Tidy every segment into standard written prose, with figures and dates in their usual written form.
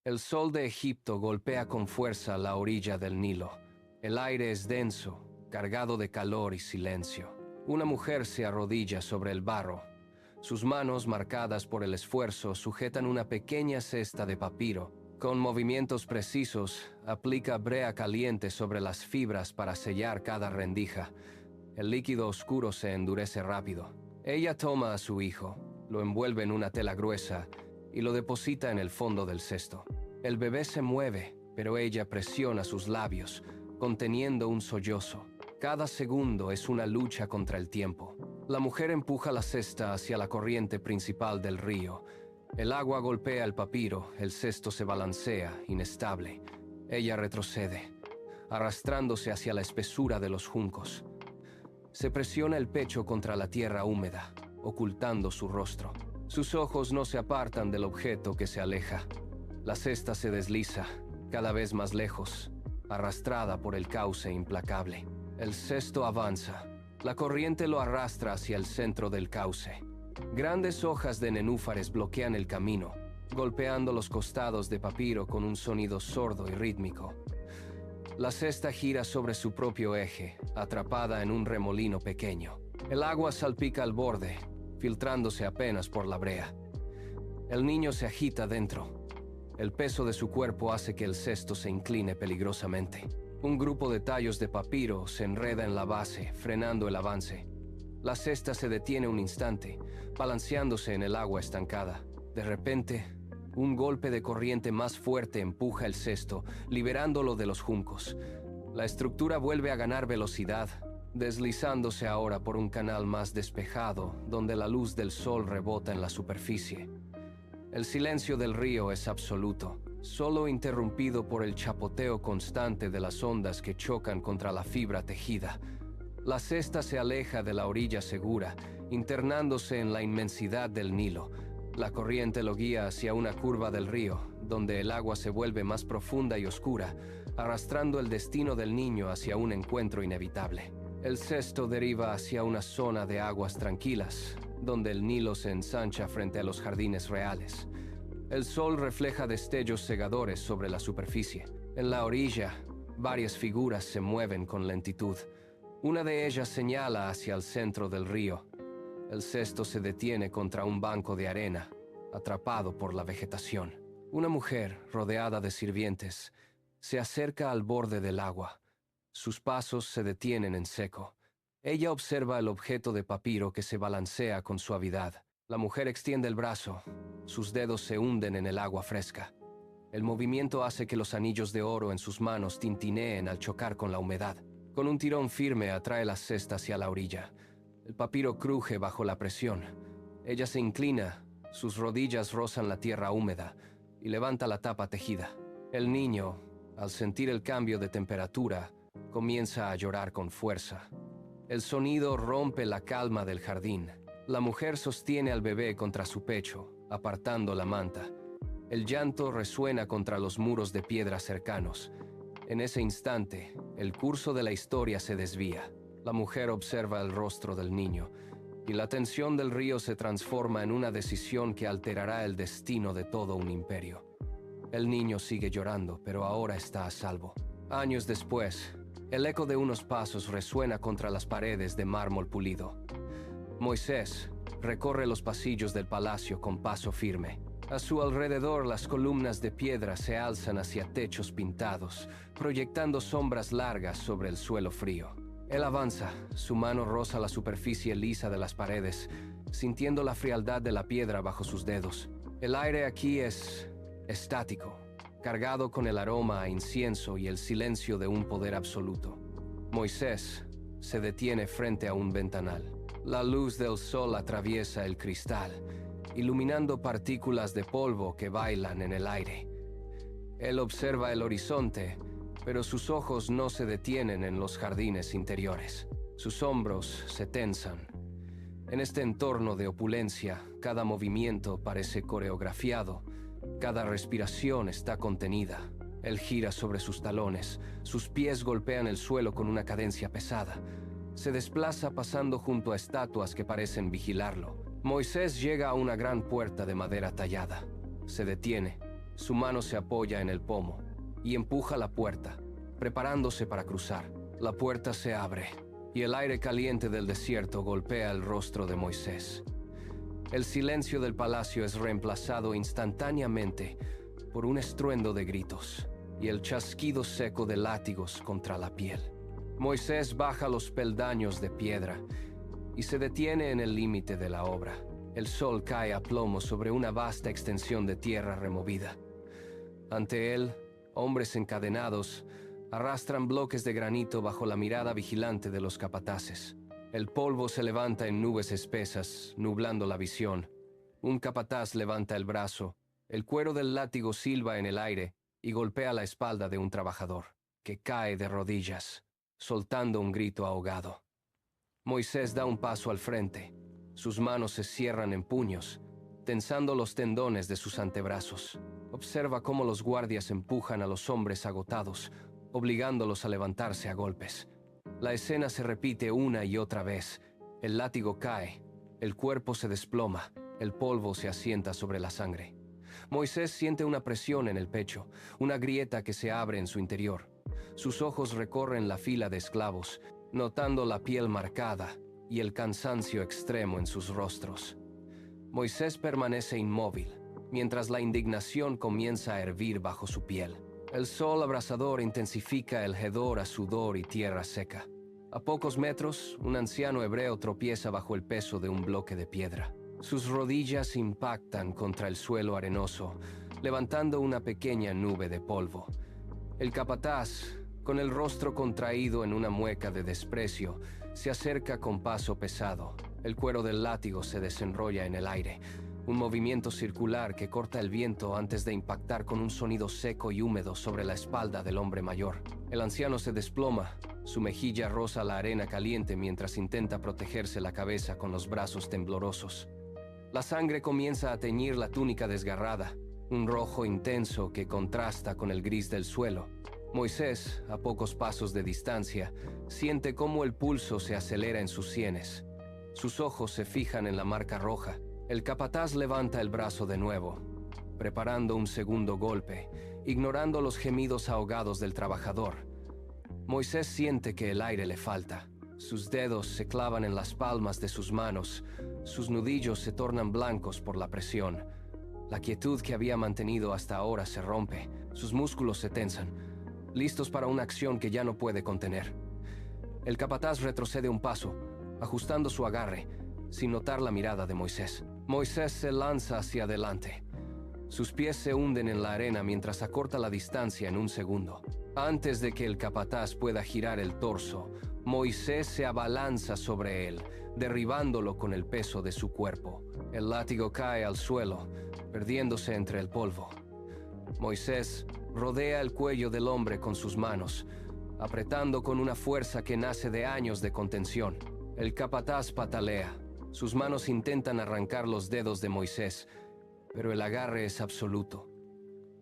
El sol de Egipto golpea con fuerza la orilla del Nilo. El aire es denso, cargado de calor y silencio. Una mujer se arrodilla sobre el barro. Sus manos, marcadas por el esfuerzo, sujetan una pequeña cesta de papiro. Con movimientos precisos, aplica brea caliente sobre las fibras para sellar cada rendija. El líquido oscuro se endurece rápido. Ella toma a su hijo, lo envuelve en una tela gruesa y lo deposita en el fondo del cesto. El bebé se mueve, pero ella presiona sus labios, conteniendo un sollozo. Cada segundo es una lucha contra el tiempo. La mujer empuja la cesta hacia la corriente principal del río. El agua golpea el papiro, el cesto se balancea, inestable. Ella retrocede, arrastrándose hacia la espesura de los juncos. Se presiona el pecho contra la tierra húmeda, ocultando su rostro. Sus ojos no se apartan del objeto que se aleja. La cesta se desliza, cada vez más lejos, arrastrada por el cauce implacable. El cesto avanza. La corriente lo arrastra hacia el centro del cauce. Grandes hojas de nenúfares bloquean el camino, golpeando los costados de papiro con un sonido sordo y rítmico. La cesta gira sobre su propio eje, atrapada en un remolino pequeño. El agua salpica al borde, filtrándose apenas por la brea. El niño se agita dentro. El peso de su cuerpo hace que el cesto se incline peligrosamente. Un grupo de tallos de papiro se enreda en la base, frenando el avance. La cesta se detiene un instante, balanceándose en el agua estancada. De repente, un golpe de corriente más fuerte empuja el cesto, liberándolo de los juncos. La estructura vuelve a ganar velocidad, deslizándose ahora por un canal más despejado, donde la luz del sol rebota en la superficie. El silencio del río es absoluto, solo interrumpido por el chapoteo constante de las ondas que chocan contra la fibra tejida. La cesta se aleja de la orilla segura, internándose en la inmensidad del Nilo. La corriente lo guía hacia una curva del río, donde el agua se vuelve más profunda y oscura, arrastrando el destino del niño hacia un encuentro inevitable. El cesto deriva hacia una zona de aguas tranquilas, donde el Nilo se ensancha frente a los jardines reales. El sol refleja destellos cegadores sobre la superficie. En la orilla, varias figuras se mueven con lentitud. Una de ellas señala hacia el centro del río. El cesto se detiene contra un banco de arena, atrapado por la vegetación. Una mujer, rodeada de sirvientes, se acerca al borde del agua. Sus pasos se detienen en seco. Ella observa el objeto de papiro que se balancea con suavidad. La mujer extiende el brazo. Sus dedos se hunden en el agua fresca. El movimiento hace que los anillos de oro en sus manos tintineen al chocar con la humedad. Con un tirón firme atrae la cesta hacia la orilla. El papiro cruje bajo la presión. Ella se inclina, sus rodillas rozan la tierra húmeda y levanta la tapa tejida. El niño, al sentir el cambio de temperatura, comienza a llorar con fuerza. El sonido rompe la calma del jardín. La mujer sostiene al bebé contra su pecho, apartando la manta. El llanto resuena contra los muros de piedra cercanos. En ese instante, el curso de la historia se desvía. La mujer observa el rostro del niño, y la tensión del río se transforma en una decisión que alterará el destino de todo un imperio. El niño sigue llorando, pero ahora está a salvo. Años después, el eco de unos pasos resuena contra las paredes de mármol pulido. Moisés recorre los pasillos del palacio con paso firme. A su alrededor, las columnas de piedra se alzan hacia techos pintados, proyectando sombras largas sobre el suelo frío. Él avanza, su mano roza la superficie lisa de las paredes, sintiendo la frialdad de la piedra bajo sus dedos. El aire aquí es estático, cargado con el aroma a incienso y el silencio de un poder absoluto. Moisés se detiene frente a un ventanal. La luz del sol atraviesa el cristal, iluminando partículas de polvo que bailan en el aire. Él observa el horizonte, pero sus ojos no se detienen en los jardines interiores. Sus hombros se tensan. En este entorno de opulencia, cada movimiento parece coreografiado. Cada respiración está contenida. Él gira sobre sus talones. Sus pies golpean el suelo con una cadencia pesada. Se desplaza pasando junto a estatuas que parecen vigilarlo. Moisés llega a una gran puerta de madera tallada. Se detiene. Su mano se apoya en el pomo y empuja la puerta, preparándose para cruzar. La puerta se abre y el aire caliente del desierto golpea el rostro de Moisés. El silencio del palacio es reemplazado instantáneamente por un estruendo de gritos y el chasquido seco de látigos contra la piel. Moisés baja los peldaños de piedra y se detiene en el límite de la obra. El sol cae a plomo sobre una vasta extensión de tierra removida. Ante él, hombres encadenados arrastran bloques de granito bajo la mirada vigilante de los capataces. El polvo se levanta en nubes espesas, nublando la visión. Un capataz levanta el brazo, el cuero del látigo silba en el aire y golpea la espalda de un trabajador, que cae de rodillas, soltando un grito ahogado. Moisés da un paso al frente. Sus manos se cierran en puños, tensando los tendones de sus antebrazos. Observa cómo los guardias empujan a los hombres agotados, obligándolos a levantarse a golpes. La escena se repite una y otra vez. El látigo cae, el cuerpo se desploma, el polvo se asienta sobre la sangre. Moisés siente una presión en el pecho, una grieta que se abre en su interior. Sus ojos recorren la fila de esclavos, notando la piel marcada y el cansancio extremo en sus rostros. Moisés permanece inmóvil, mientras la indignación comienza a hervir bajo su piel. El sol abrasador intensifica el hedor a sudor y tierra seca. A pocos metros, un anciano hebreo tropieza bajo el peso de un bloque de piedra. Sus rodillas impactan contra el suelo arenoso, levantando una pequeña nube de polvo. El capataz, con el rostro contraído en una mueca de desprecio, se acerca con paso pesado. El cuero del látigo se desenrolla en el aire, un movimiento circular que corta el viento antes de impactar con un sonido seco y húmedo sobre la espalda del hombre mayor. El anciano se desploma, su mejilla roza la arena caliente mientras intenta protegerse la cabeza con los brazos temblorosos. La sangre comienza a teñir la túnica desgarrada, un rojo intenso que contrasta con el gris del suelo. Moisés, a pocos pasos de distancia, siente cómo el pulso se acelera en sus sienes. Sus ojos se fijan en la marca roja. El capataz levanta el brazo de nuevo, preparando un segundo golpe, ignorando los gemidos ahogados del trabajador. Moisés siente que el aire le falta. Sus dedos se clavan en las palmas de sus manos, sus nudillos se tornan blancos por la presión. La quietud que había mantenido hasta ahora se rompe, sus músculos se tensan, listos para una acción que ya no puede contener. El capataz retrocede un paso, ajustando su agarre, sin notar la mirada de Moisés. Moisés se lanza hacia adelante. Sus pies se hunden en la arena mientras acorta la distancia en un segundo. Antes de que el capataz pueda girar el torso, Moisés se abalanza sobre él, derribándolo con el peso de su cuerpo. El látigo cae al suelo, perdiéndose entre el polvo. Moisés rodea el cuello del hombre con sus manos, apretando con una fuerza que nace de años de contención. El capataz patalea. Sus manos intentan arrancar los dedos de Moisés, pero el agarre es absoluto.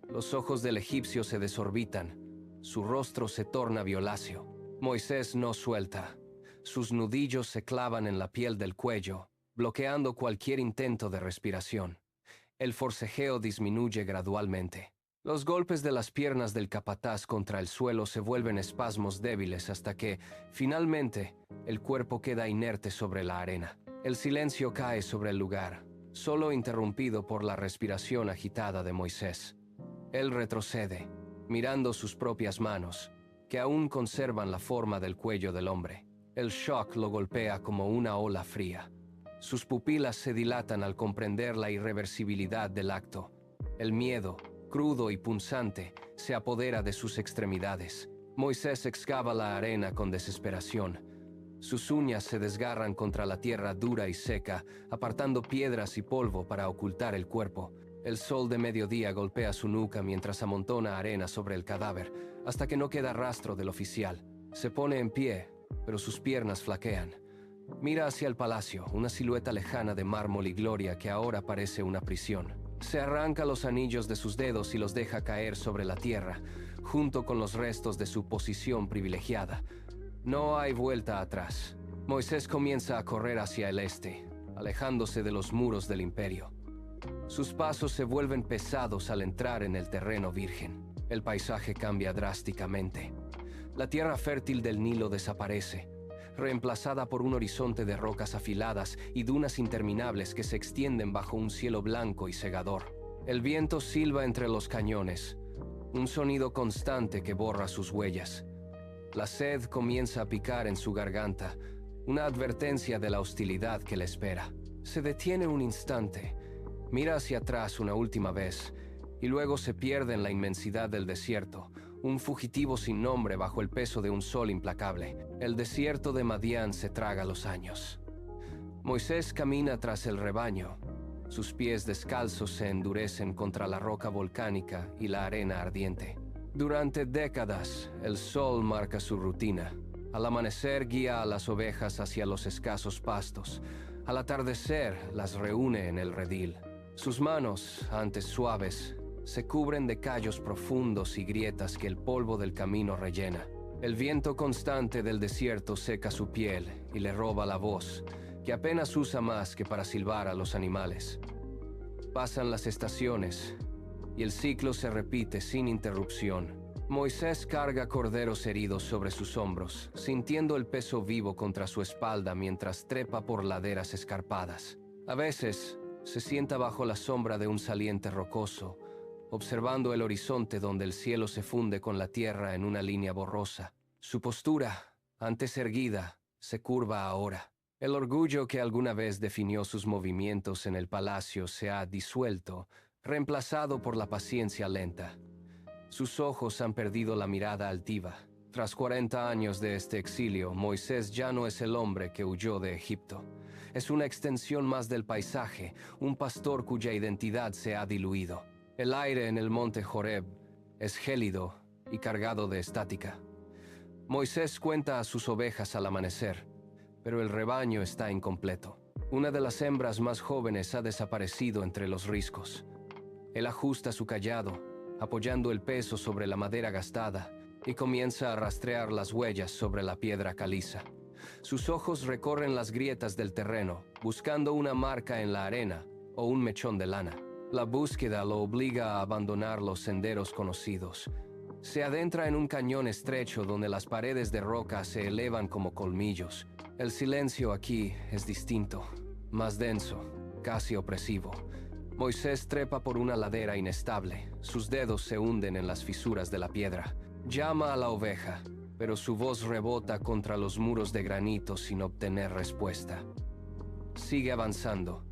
Los ojos del egipcio se desorbitan, su rostro se torna violáceo. Moisés no suelta. Sus nudillos se clavan en la piel del cuello, bloqueando cualquier intento de respiración. El forcejeo disminuye gradualmente. Los golpes de las piernas del capataz contra el suelo se vuelven espasmos débiles hasta que, finalmente, el cuerpo queda inerte sobre la arena. El silencio cae sobre el lugar, solo interrumpido por la respiración agitada de Moisés. Él retrocede, mirando sus propias manos, que aún conservan la forma del cuello del hombre. El shock lo golpea como una ola fría. Sus pupilas se dilatan al comprender la irreversibilidad del acto. El miedo, crudo y punzante, se apodera de sus extremidades. Moisés excava la arena con desesperación. Sus uñas se desgarran contra la tierra dura y seca, apartando piedras y polvo para ocultar el cuerpo. El sol de mediodía golpea su nuca mientras amontona arena sobre el cadáver, hasta que no queda rastro del oficial. Se pone en pie, pero sus piernas flaquean. Mira hacia el palacio, una silueta lejana de mármol y gloria que ahora parece una prisión. Se arranca los anillos de sus dedos y los deja caer sobre la tierra, junto con los restos de su posición privilegiada. No hay vuelta atrás. Moisés comienza a correr hacia el este, alejándose de los muros del imperio. Sus pasos se vuelven pesados al entrar en el terreno virgen. El paisaje cambia drásticamente. La tierra fértil del Nilo desaparece, reemplazada por un horizonte de rocas afiladas y dunas interminables que se extienden bajo un cielo blanco y cegador. El viento silba entre los cañones, un sonido constante que borra sus huellas. La sed comienza a picar en su garganta, una advertencia de la hostilidad que le espera. Se detiene un instante, mira hacia atrás una última vez, y luego se pierde en la inmensidad del desierto, un fugitivo sin nombre bajo el peso de un sol implacable. El desierto de Madián se traga los años. Moisés camina tras el rebaño. Sus pies descalzos se endurecen contra la roca volcánica y la arena ardiente. Durante décadas, el sol marca su rutina. Al amanecer guía a las ovejas hacia los escasos pastos. Al atardecer las reúne en el redil. Sus manos, antes suaves, se cubren de callos profundos y grietas que el polvo del camino rellena. El viento constante del desierto seca su piel y le roba la voz, que apenas usa más que para silbar a los animales. Pasan las estaciones y el ciclo se repite sin interrupción. Moisés carga corderos heridos sobre sus hombros, sintiendo el peso vivo contra su espalda mientras trepa por laderas escarpadas. A veces, se sienta bajo la sombra de un saliente rocoso, observando el horizonte donde el cielo se funde con la tierra en una línea borrosa. Su postura, antes erguida, se curva ahora. El orgullo que alguna vez definió sus movimientos en el palacio se ha disuelto, reemplazado por la paciencia lenta. Sus ojos han perdido la mirada altiva. Tras 40 años de este exilio, Moisés ya no es el hombre que huyó de Egipto. Es una extensión más del paisaje, un pastor cuya identidad se ha diluido. El aire en el monte Horeb es gélido y cargado de estática. Moisés cuenta a sus ovejas al amanecer, pero el rebaño está incompleto. Una de las hembras más jóvenes ha desaparecido entre los riscos. Él ajusta su cayado, apoyando el peso sobre la madera gastada, y comienza a rastrear las huellas sobre la piedra caliza. Sus ojos recorren las grietas del terreno, buscando una marca en la arena o un mechón de lana. La búsqueda lo obliga a abandonar los senderos conocidos. Se adentra en un cañón estrecho donde las paredes de roca se elevan como colmillos. El silencio aquí es distinto, más denso, casi opresivo. Moisés trepa por una ladera inestable. Sus dedos se hunden en las fisuras de la piedra. Llama a la oveja, pero su voz rebota contra los muros de granito sin obtener respuesta. Sigue avanzando,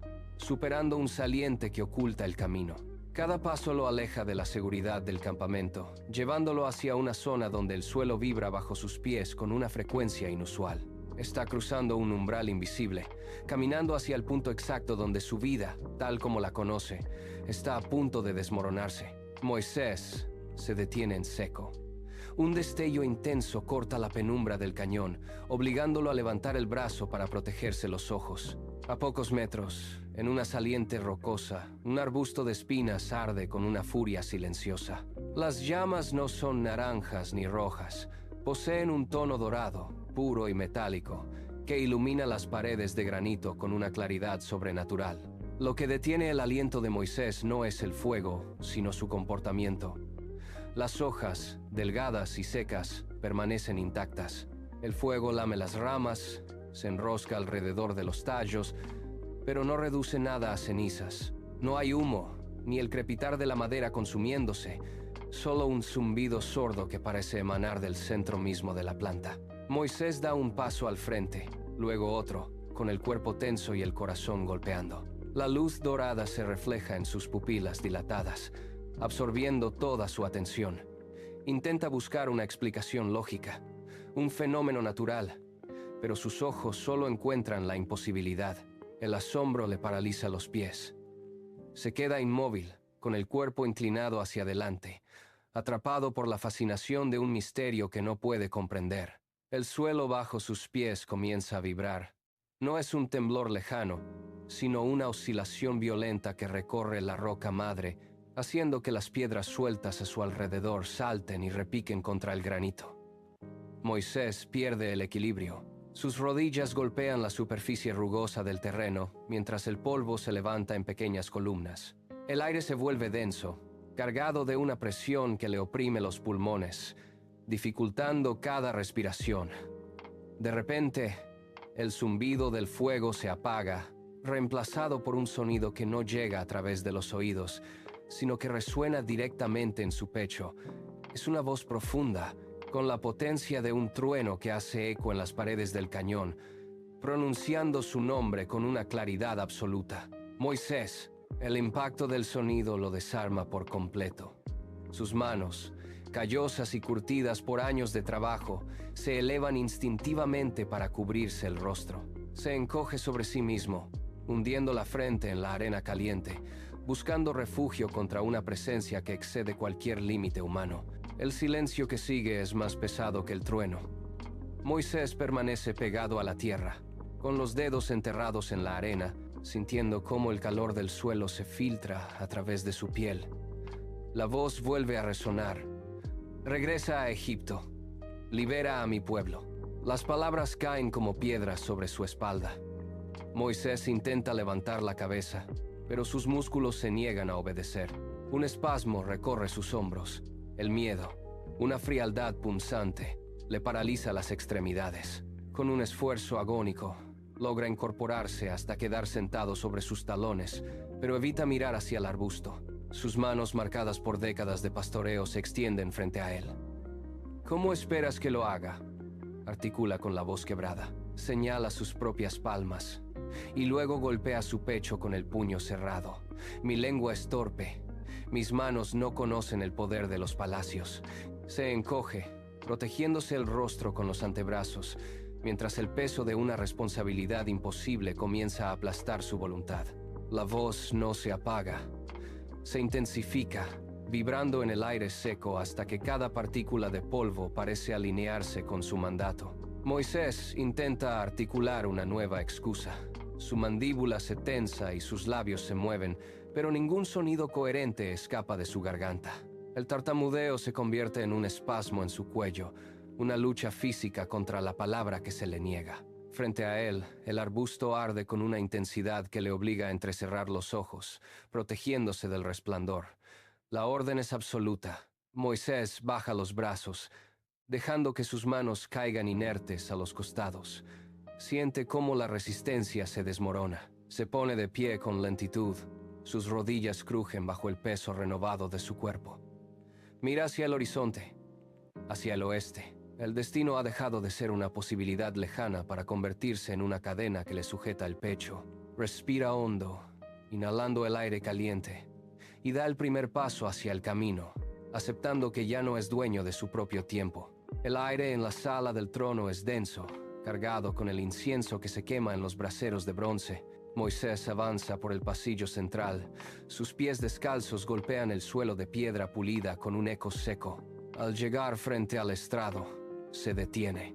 superando un saliente que oculta el camino. Cada paso lo aleja de la seguridad del campamento, llevándolo hacia una zona donde el suelo vibra bajo sus pies con una frecuencia inusual. Está cruzando un umbral invisible, caminando hacia el punto exacto donde su vida, tal como la conoce, está a punto de desmoronarse. Moisés se detiene en seco. Un destello intenso corta la penumbra del cañón, obligándolo a levantar el brazo para protegerse los ojos. A pocos metros, en una saliente rocosa, un arbusto de espinas arde con una furia silenciosa. Las llamas no son naranjas ni rojas, poseen un tono dorado, puro y metálico, que ilumina las paredes de granito con una claridad sobrenatural. Lo que detiene el aliento de Moisés no es el fuego, sino su comportamiento. Las hojas, delgadas y secas, permanecen intactas. El fuego lame las ramas, se enrosca alrededor de los tallos, pero no reduce nada a cenizas. No hay humo, ni el crepitar de la madera consumiéndose, solo un zumbido sordo que parece emanar del centro mismo de la planta. Moisés da un paso al frente, luego otro, con el cuerpo tenso y el corazón golpeando. La luz dorada se refleja en sus pupilas dilatadas, absorbiendo toda su atención. Intenta buscar una explicación lógica, un fenómeno natural, pero sus ojos solo encuentran la imposibilidad. El asombro le paraliza los pies. Se queda inmóvil, con el cuerpo inclinado hacia adelante, atrapado por la fascinación de un misterio que no puede comprender. El suelo bajo sus pies comienza a vibrar. No es un temblor lejano, sino una oscilación violenta que recorre la roca madre, haciendo que las piedras sueltas a su alrededor salten y repiquen contra el granito. Moisés pierde el equilibrio. Sus rodillas golpean la superficie rugosa del terreno, mientras el polvo se levanta en pequeñas columnas. El aire se vuelve denso, cargado de una presión que le oprime los pulmones, dificultando cada respiración. De repente, el zumbido del fuego se apaga, reemplazado por un sonido que no llega a través de los oídos, sino que resuena directamente en su pecho. Es una voz profunda, con la potencia de un trueno que hace eco en las paredes del cañón, pronunciando su nombre con una claridad absoluta. Moisés. El impacto del sonido lo desarma por completo. Sus manos, callosas y curtidas por años de trabajo, se elevan instintivamente para cubrirse el rostro. Se encoge sobre sí mismo, hundiendo la frente en la arena caliente, buscando refugio contra una presencia que excede cualquier límite humano. El silencio que sigue es más pesado que el trueno. Moisés permanece pegado a la tierra, con los dedos enterrados en la arena, sintiendo cómo el calor del suelo se filtra a través de su piel. La voz vuelve a resonar. Regresa a Egipto. Libera a mi pueblo. Las palabras caen como piedras sobre su espalda. Moisés intenta levantar la cabeza, pero sus músculos se niegan a obedecer. Un espasmo recorre sus hombros. El miedo, una frialdad punzante, le paraliza las extremidades. Con un esfuerzo agónico, logra incorporarse hasta quedar sentado sobre sus talones, pero evita mirar hacia el arbusto. Sus manos, marcadas por décadas de pastoreo, se extienden frente a él. ¿Cómo esperas que lo haga?, articula con la voz quebrada. Señala sus propias palmas y luego golpea su pecho con el puño cerrado. Mi lengua es torpe. Mis manos no conocen el poder de los palacios. Se encoge, protegiéndose el rostro con los antebrazos, mientras el peso de una responsabilidad imposible comienza a aplastar su voluntad. La voz no se apaga. Se intensifica, vibrando en el aire seco hasta que cada partícula de polvo parece alinearse con su mandato. Moisés intenta articular una nueva excusa. Su mandíbula se tensa y sus labios se mueven, pero ningún sonido coherente escapa de su garganta. El tartamudeo se convierte en un espasmo en su cuello, una lucha física contra la palabra que se le niega. Frente a él, el arbusto arde con una intensidad que le obliga a entrecerrar los ojos, protegiéndose del resplandor. La orden es absoluta. Moisés baja los brazos, dejando que sus manos caigan inertes a los costados. Siente cómo la resistencia se desmorona. Se pone de pie con lentitud. Sus rodillas crujen bajo el peso renovado de su cuerpo. Mira hacia el horizonte, hacia el oeste. El destino ha dejado de ser una posibilidad lejana para convertirse en una cadena que le sujeta el pecho. Respira hondo, inhalando el aire caliente, y da el primer paso hacia el camino, aceptando que ya no es dueño de su propio tiempo. El aire en la sala del trono es denso, cargado con el incienso que se quema en los braseros de bronce. Moisés avanza por el pasillo central. Sus pies descalzos golpean el suelo de piedra pulida con un eco seco. Al llegar frente al estrado, se detiene.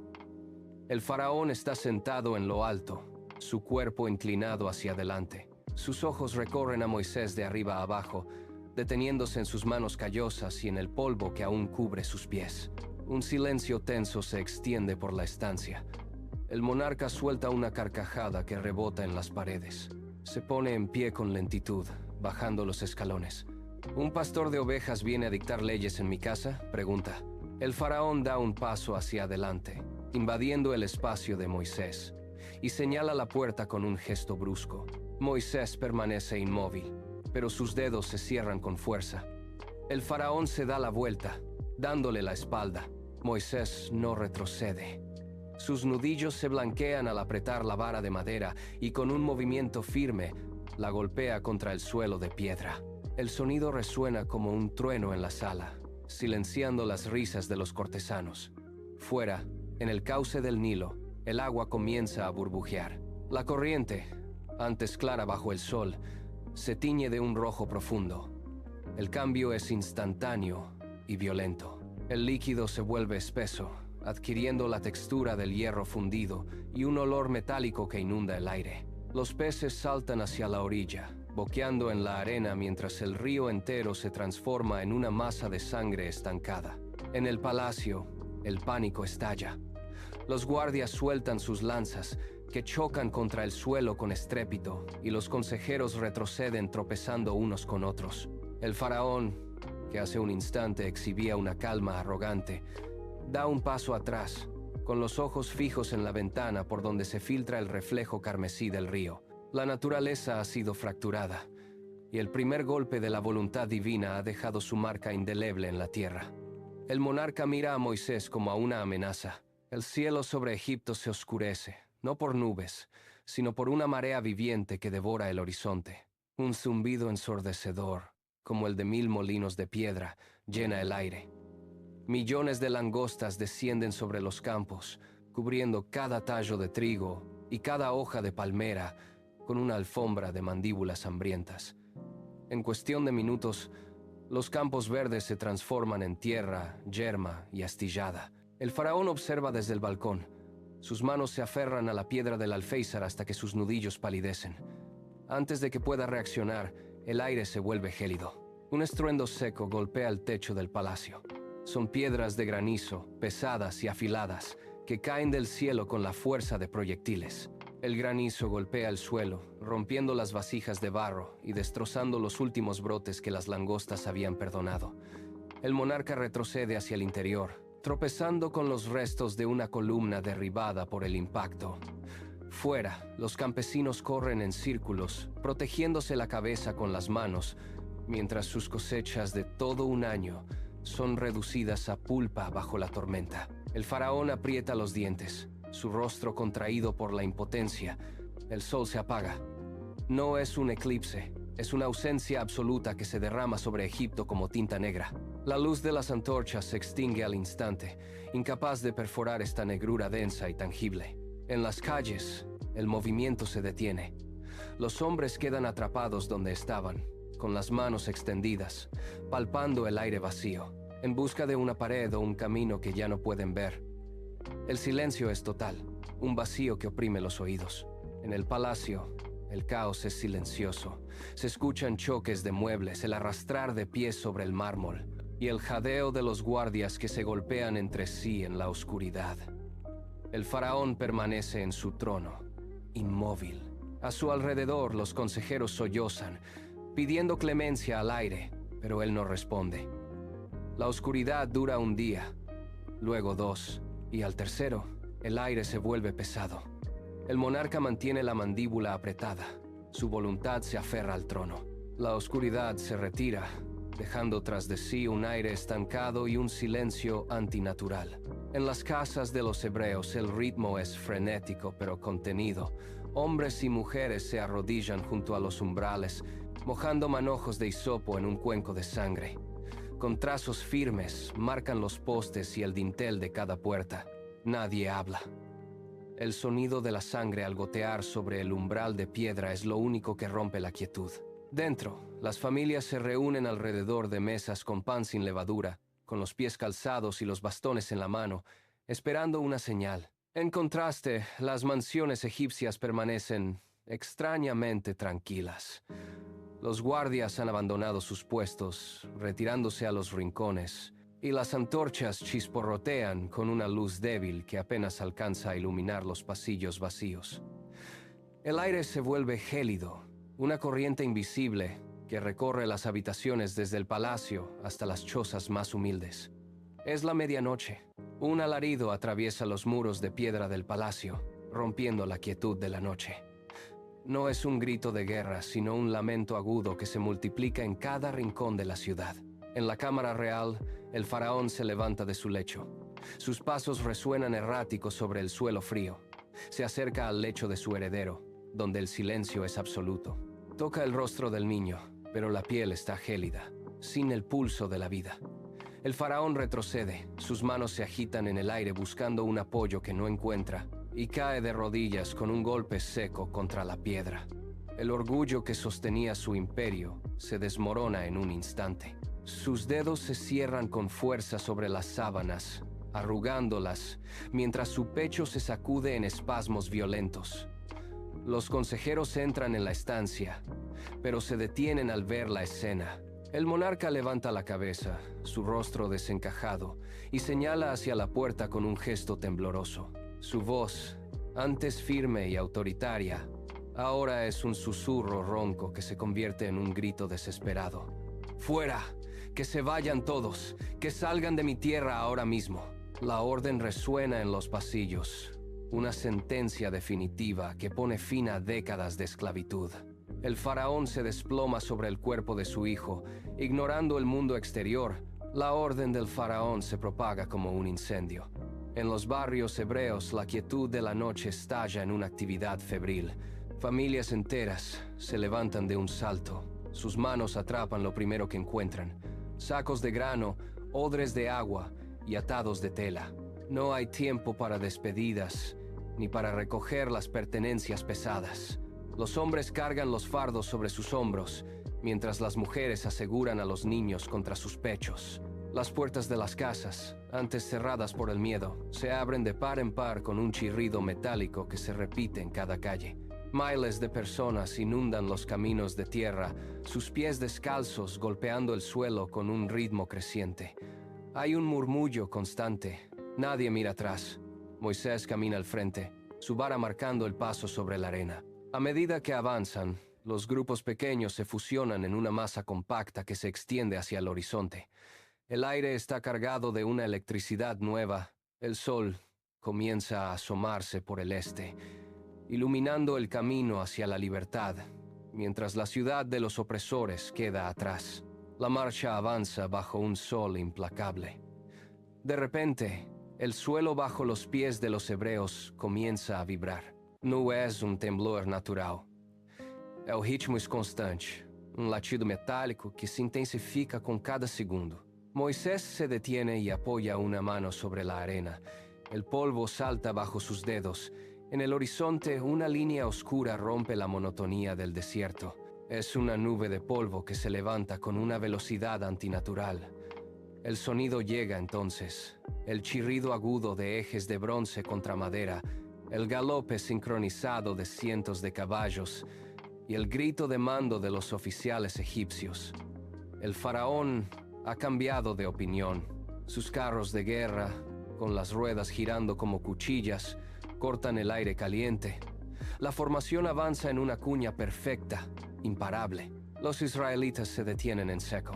El faraón está sentado en lo alto, su cuerpo inclinado hacia adelante. Sus ojos recorren a Moisés de arriba a abajo, deteniéndose en sus manos callosas y en el polvo que aún cubre sus pies. Un silencio tenso se extiende por la estancia. El monarca suelta una carcajada que rebota en las paredes. Se pone en pie con lentitud, bajando los escalones. ¿Un pastor de ovejas viene a dictar leyes en mi casa?, pregunta. El faraón da un paso hacia adelante, invadiendo el espacio de Moisés, y señala la puerta con un gesto brusco. Moisés permanece inmóvil, pero sus dedos se cierran con fuerza. El faraón se da la vuelta, dándole la espalda. Moisés no retrocede. Sus nudillos se blanquean al apretar la vara de madera y con un movimiento firme la golpea contra el suelo de piedra. El sonido resuena como un trueno en la sala, silenciando las risas de los cortesanos. Fuera, en el cauce del Nilo, el agua comienza a burbujear. La corriente, antes clara bajo el sol, se tiñe de un rojo profundo. El cambio es instantáneo y violento. El líquido se vuelve espeso, adquiriendo la textura del hierro fundido y un olor metálico que inunda el aire. Los peces saltan hacia la orilla, boqueando en la arena mientras el río entero se transforma en una masa de sangre estancada. En el palacio, el pánico estalla. Los guardias sueltan sus lanzas, que chocan contra el suelo con estrépito, y los consejeros retroceden tropezando unos con otros. El faraón, que hace un instante exhibía una calma arrogante, da un paso atrás, con los ojos fijos en la ventana por donde se filtra el reflejo carmesí del río. La naturaleza ha sido fracturada, y el primer golpe de la voluntad divina ha dejado su marca indeleble en la tierra. El monarca mira a Moisés como a una amenaza. El cielo sobre Egipto se oscurece, no por nubes, sino por una marea viviente que devora el horizonte. Un zumbido ensordecedor, como el de 1000 molinos de piedra, llena el aire. Millones de langostas descienden sobre los campos, cubriendo cada tallo de trigo y cada hoja de palmera con una alfombra de mandíbulas hambrientas. En cuestión de minutos, los campos verdes se transforman en tierra, yerma y astillada. El faraón observa desde el balcón. Sus manos se aferran a la piedra del alféizar hasta que sus nudillos palidecen. Antes de que pueda reaccionar, el aire se vuelve gélido. Un estruendo seco golpea el techo del palacio. Son piedras de granizo, pesadas y afiladas, que caen del cielo con la fuerza de proyectiles. El granizo golpea el suelo, rompiendo las vasijas de barro y destrozando los últimos brotes que las langostas habían perdonado. El monarca retrocede hacia el interior, tropezando con los restos de una columna derribada por el impacto. Fuera, los campesinos corren en círculos, protegiéndose la cabeza con las manos, mientras sus cosechas de todo un año son reducidas a pulpa bajo la tormenta. El faraón aprieta los dientes, su rostro contraído por la impotencia. El sol se apaga. No es un eclipse, es una ausencia absoluta que se derrama sobre Egipto como tinta negra. La luz de las antorchas se extingue al instante, incapaz de perforar esta negrura densa y tangible. En las calles, el movimiento se detiene. Los hombres quedan atrapados donde estaban, con las manos extendidas, palpando el aire vacío, en busca de una pared o un camino que ya no pueden ver. El silencio es total, un vacío que oprime los oídos. En el palacio, el caos es silencioso. Se escuchan choques de muebles, el arrastrar de pies sobre el mármol y el jadeo de los guardias que se golpean entre sí en la oscuridad. El faraón permanece en su trono, inmóvil. A su alrededor los consejeros sollozan, pidiendo clemencia al aire, pero él no responde. La oscuridad dura un día, luego 2, y al tercero, el aire se vuelve pesado. El monarca mantiene la mandíbula apretada. Su voluntad se aferra al trono. La oscuridad se retira, dejando tras de sí un aire estancado y un silencio antinatural. En las casas de los hebreos el ritmo es frenético pero contenido. Hombres y mujeres se arrodillan junto a los umbrales, mojando manojos de hisopo en un cuenco de sangre. Con trazos firmes marcan los postes y el dintel de cada puerta. Nadie habla. El sonido de la sangre al gotear sobre el umbral de piedra es lo único que rompe la quietud. Dentro, las familias se reúnen alrededor de mesas con pan sin levadura, con los pies calzados y los bastones en la mano, esperando una señal. En contraste, las mansiones egipcias permanecen extrañamente tranquilas. Los guardias han abandonado sus puestos, retirándose a los rincones, y las antorchas chisporrotean con una luz débil que apenas alcanza a iluminar los pasillos vacíos. El aire se vuelve gélido, una corriente invisible que recorre las habitaciones desde el palacio hasta las chozas más humildes. Es la medianoche. Un alarido atraviesa los muros de piedra del palacio, rompiendo la quietud de la noche. No es un grito de guerra, sino un lamento agudo que se multiplica en cada rincón de la ciudad. En la cámara real, el faraón se levanta de su lecho. Sus pasos resuenan erráticos sobre el suelo frío. Se acerca al lecho de su heredero, donde el silencio es absoluto. Toca el rostro del niño, pero la piel está gélida, sin el pulso de la vida. El faraón retrocede, sus manos se agitan en el aire buscando un apoyo que no encuentra, y cae de rodillas con un golpe seco contra la piedra. El orgullo que sostenía su imperio se desmorona en un instante. Sus dedos se cierran con fuerza sobre las sábanas, arrugándolas, mientras su pecho se sacude en espasmos violentos. Los consejeros entran en la estancia, pero se detienen al ver la escena. El monarca levanta la cabeza, su rostro desencajado, y señala hacia la puerta con un gesto tembloroso. Su voz, antes firme y autoritaria, ahora es un susurro ronco que se convierte en un grito desesperado. ¡Fuera! ¡Que se vayan todos! ¡Que salgan de mi tierra ahora mismo! La orden resuena en los pasillos. Una sentencia definitiva que pone fin a décadas de esclavitud. El faraón se desploma sobre el cuerpo de su hijo. Ignorando el mundo exterior, la orden del faraón se propaga como un incendio. En los barrios hebreos, la quietud de la noche estalla en una actividad febril. Familias enteras se levantan de un salto. Sus manos atrapan lo primero que encuentran: sacos de grano, odres de agua y atados de tela. No hay tiempo para despedidas ni para recoger las pertenencias pesadas. Los hombres cargan los fardos sobre sus hombros, mientras las mujeres aseguran a los niños contra sus pechos. Las puertas de las casas, antes cerradas por el miedo, se abren de par en par con un chirrido metálico que se repite en cada calle. Miles de personas inundan los caminos de tierra, sus pies descalzos golpeando el suelo con un ritmo creciente. Hay un murmullo constante. Nadie mira atrás. Moisés camina al frente, su vara marcando el paso sobre la arena. A medida que avanzan, los grupos pequeños se fusionan en una masa compacta que se extiende hacia el horizonte. El aire está cargado de una electricidad nueva. El sol comienza a asomarse por el este, iluminando el camino hacia la libertad, mientras la ciudad de los opresores queda atrás. La marcha avanza bajo un sol implacable. De repente, el suelo bajo los pies de los hebreos comienza a vibrar. Não é temblor natural. É o ritmo constante, latido metálico que se intensifica con cada segundo. Moisés se detiene y apoya una mano sobre la arena. El polvo salta bajo sus dedos. En el horizonte, una línea oscura rompe la monotonía del desierto. Es una nube de polvo que se levanta con una velocidad antinatural. El sonido llega entonces, el chirrido agudo de ejes de bronce contra madera, el galope sincronizado de cientos de caballos y el grito de mando de los oficiales egipcios. El faraón ha cambiado de opinión. Sus carros de guerra, con las ruedas girando como cuchillas, cortan el aire caliente. La formación avanza en una cuña perfecta, imparable. Los israelitas se detienen en seco.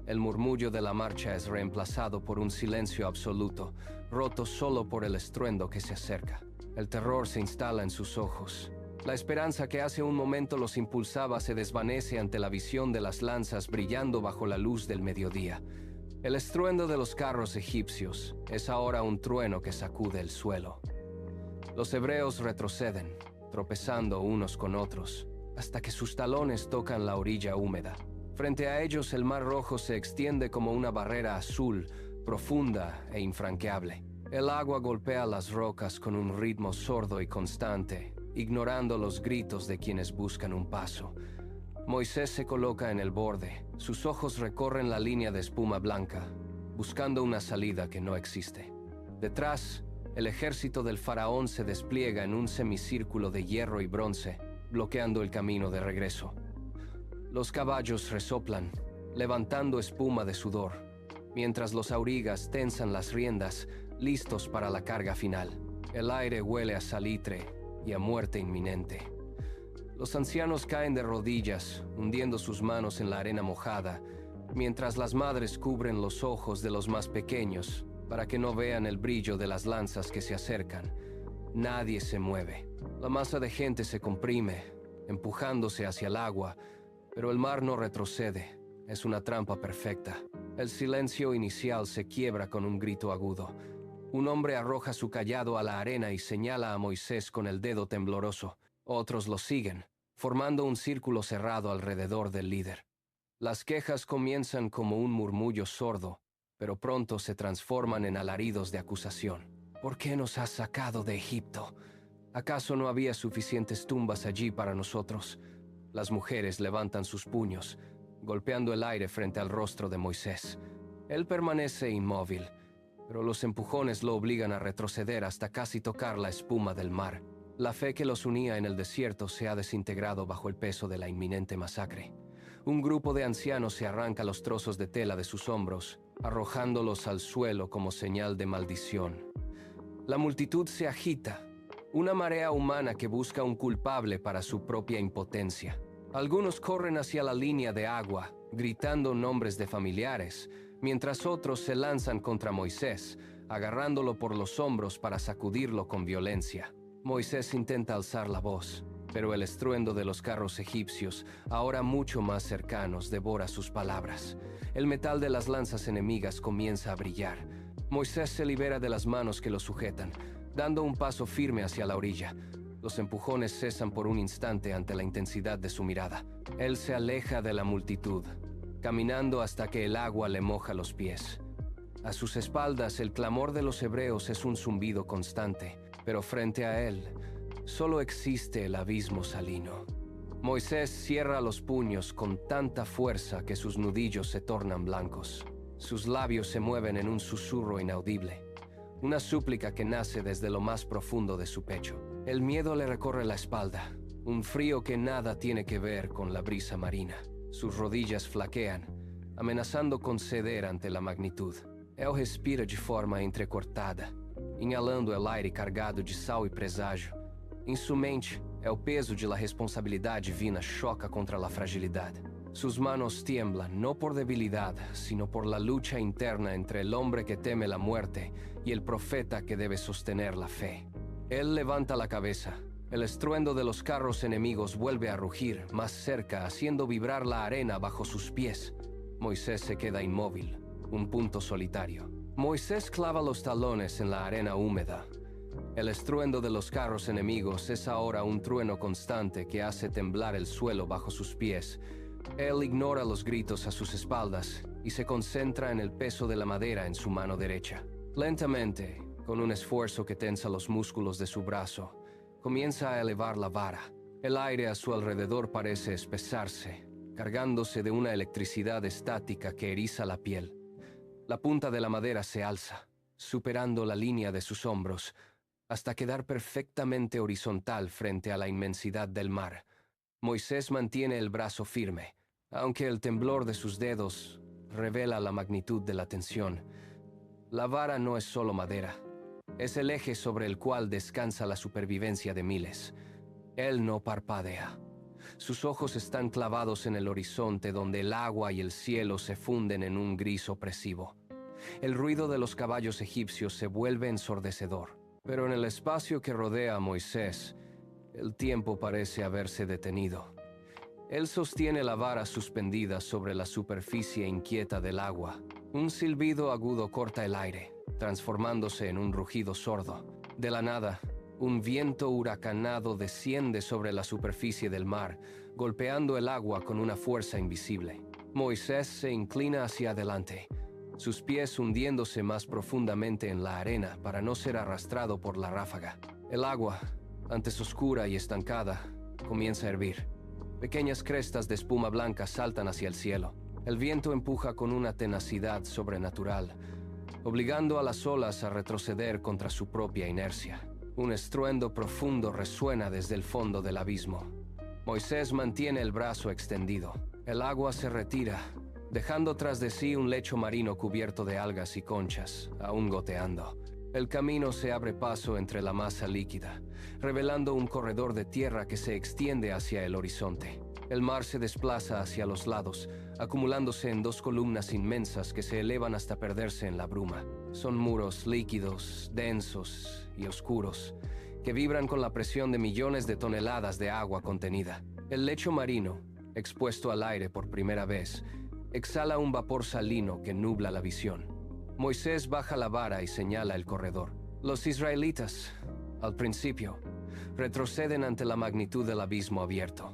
El murmullo de la marcha es reemplazado por un silencio absoluto, roto solo por el estruendo que se acerca. El terror se instala en sus ojos. La esperanza que hace un momento los impulsaba se desvanece ante la visión de las lanzas brillando bajo la luz del mediodía. El estruendo de los carros egipcios es ahora un trueno que sacude el suelo. Los hebreos retroceden, tropezando unos con otros, hasta que sus talones tocan la orilla húmeda. Frente a ellos el mar Rojo se extiende como una barrera azul, profunda e infranqueable. El agua golpea las rocas con un ritmo sordo y constante, ignorando los gritos de quienes buscan un paso. Moisés se coloca en el borde, sus ojos recorren la línea de espuma blanca, buscando una salida que no existe. Detrás, el ejército del faraón se despliega en un semicírculo de hierro y bronce, bloqueando el camino de regreso. Los caballos resoplan, levantando espuma de sudor, mientras los aurigas tensan las riendas, listos para la carga final. El aire huele a salitre y a muerte inminente. Los ancianos caen de rodillas, hundiendo sus manos en la arena mojada, mientras las madres cubren los ojos de los más pequeños para que no vean el brillo de las lanzas que se acercan. Nadie se mueve. La masa de gente se comprime, empujándose hacia el agua, pero el mar no retrocede. Es una trampa perfecta. El silencio inicial se quiebra con un grito agudo. Un hombre arroja su cayado a la arena y señala a Moisés con el dedo tembloroso. Otros lo siguen, formando un círculo cerrado alrededor del líder. Las quejas comienzan como un murmullo sordo, pero pronto se transforman en alaridos de acusación. ¿Por qué nos has sacado de Egipto? ¿Acaso no había suficientes tumbas allí para nosotros? Las mujeres levantan sus puños, golpeando el aire frente al rostro de Moisés. Él permanece inmóvil, pero los empujones lo obligan a retroceder hasta casi tocar la espuma del mar. La fe que los unía en el desierto se ha desintegrado bajo el peso de la inminente masacre. Un grupo de ancianos se arranca los trozos de tela de sus hombros, arrojándolos al suelo como señal de maldición. La multitud se agita, una marea humana que busca un culpable para su propia impotencia. Algunos corren hacia la línea de agua, gritando nombres de familiares, mientras otros se lanzan contra Moisés, agarrándolo por los hombros para sacudirlo con violencia. Moisés intenta alzar la voz, pero el estruendo de los carros egipcios, ahora mucho más cercanos, devora sus palabras. El metal de las lanzas enemigas comienza a brillar. Moisés se libera de las manos que lo sujetan, dando un paso firme hacia la orilla. Los empujones cesan por un instante ante la intensidad de su mirada. Él se aleja de la multitud, caminando hasta que el agua le moja los pies. A sus espaldas, el clamor de los hebreos es un zumbido constante, pero frente a él, solo existe el abismo salino. Moisés cierra los puños con tanta fuerza que sus nudillos se tornan blancos. Sus labios se mueven en un susurro inaudible, una súplica que nace desde lo más profundo de su pecho. El miedo le recorre la espalda, un frío que nada tiene que ver con la brisa marina. Sus rodillas flaquean, amenazando con ceder ante la magnitud. Él respira de forma entrecortada, inhalando el aire cargado de sal e presságio. Em sua mente, el peso de la responsabilidad divina choca contra la fragilidad. Sus manos tiemblan, no por debilidad, sino por la lucha interna entre el hombre que teme la muerte y el profeta que debe sostener la fe. Él levanta la cabeza. El estruendo de los carros enemigos vuelve a rugir, más cerca, haciendo vibrar la arena bajo sus pies. Moisés se queda inmóvil, un punto solitario. Moisés clava los talones en la arena húmeda. El estruendo de los carros enemigos es ahora un trueno constante que hace temblar el suelo bajo sus pies. Él ignora los gritos a sus espaldas y se concentra en el peso de la madera en su mano derecha. Lentamente, con un esfuerzo que tensa los músculos de su brazo, comienza a elevar la vara. El aire a su alrededor parece espesarse, cargándose de una electricidad estática que eriza la piel. La punta de la madera se alza, superando la línea de sus hombros, hasta quedar perfectamente horizontal frente a la inmensidad del mar. Moisés mantiene el brazo firme, aunque el temblor de sus dedos revela la magnitud de la tensión. La vara no es solo madera, es el eje sobre el cual descansa la supervivencia de miles. Él no parpadea. Sus ojos están clavados en el horizonte donde el agua y el cielo se funden en un gris opresivo. El ruido de los caballos egipcios se vuelve ensordecedor, pero en el espacio que rodea a Moisés, el tiempo parece haberse detenido. Él sostiene la vara suspendida sobre la superficie inquieta del agua. Un silbido agudo corta el aire, transformándose en un rugido sordo. De la nada, un viento huracanado desciende sobre la superficie del mar, golpeando el agua con una fuerza invisible. Moisés se inclina hacia adelante, sus pies hundiéndose más profundamente en la arena para no ser arrastrado por la ráfaga. El agua, antes oscura y estancada, comienza a hervir. Pequeñas crestas de espuma blanca saltan hacia el cielo. El viento empuja con una tenacidad sobrenatural, obligando a las olas a retroceder contra su propia inercia. Un estruendo profundo resuena desde el fondo del abismo. Moisés mantiene el brazo extendido. El agua se retira, dejando tras de sí un lecho marino cubierto de algas y conchas, aún goteando. El camino se abre paso entre la masa líquida, revelando un corredor de tierra que se extiende hacia el horizonte. El mar se desplaza hacia los lados, acumulándose en dos columnas inmensas que se elevan hasta perderse en la bruma. Son muros líquidos, densos y oscuros, que vibran con la presión de millones de toneladas de agua contenida. El lecho marino, expuesto al aire por primera vez, exhala un vapor salino que nubla la visión. Moisés baja la vara y señala el corredor. Los israelitas, al principio, retroceden ante la magnitud del abismo abierto.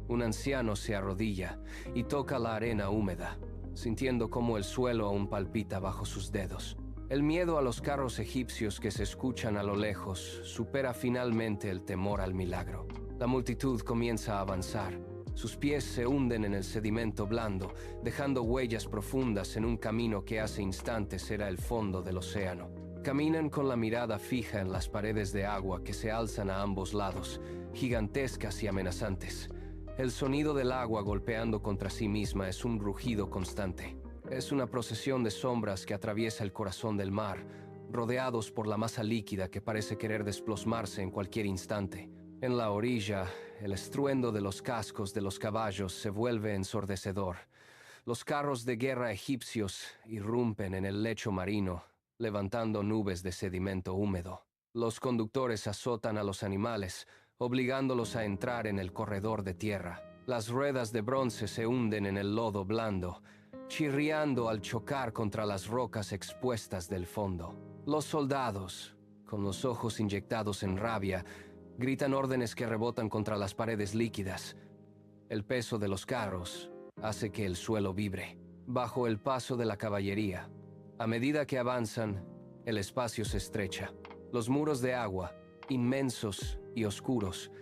Un anciano se arrodilla y toca la arena húmeda, sintiendo cómo el suelo aún palpita bajo sus dedos. El miedo a los carros egipcios que se escuchan a lo lejos supera finalmente el temor al milagro. La multitud comienza a avanzar. Sus pies se hunden en el sedimento blando, dejando huellas profundas en un camino que hace instantes era el fondo del océano. Caminan con la mirada fija en las paredes de agua que se alzan a ambos lados, gigantescas y amenazantes. El sonido del agua golpeando contra sí misma es un rugido constante. Es una procesión de sombras que atraviesa el corazón del mar, rodeados por la masa líquida que parece querer desplomarse en cualquier instante. En la orilla, el estruendo de los cascos de los caballos se vuelve ensordecedor. Los carros de guerra egipcios irrumpen en el lecho marino, levantando nubes de sedimento húmedo. Los conductores azotan a los animales, obligándolos a entrar en el corredor de tierra. Las ruedas de bronce se hunden en el lodo blando, chirriando al chocar contra las rocas expuestas del fondo. Los soldados, con los ojos inyectados en rabia, gritan órdenes que rebotan contra las paredes líquidas. El peso de los carros hace que el suelo vibre. Bajo el paso de la caballería, a medida que avanzan, el espacio se estrecha. Los muros de agua, inmensos y oscuros,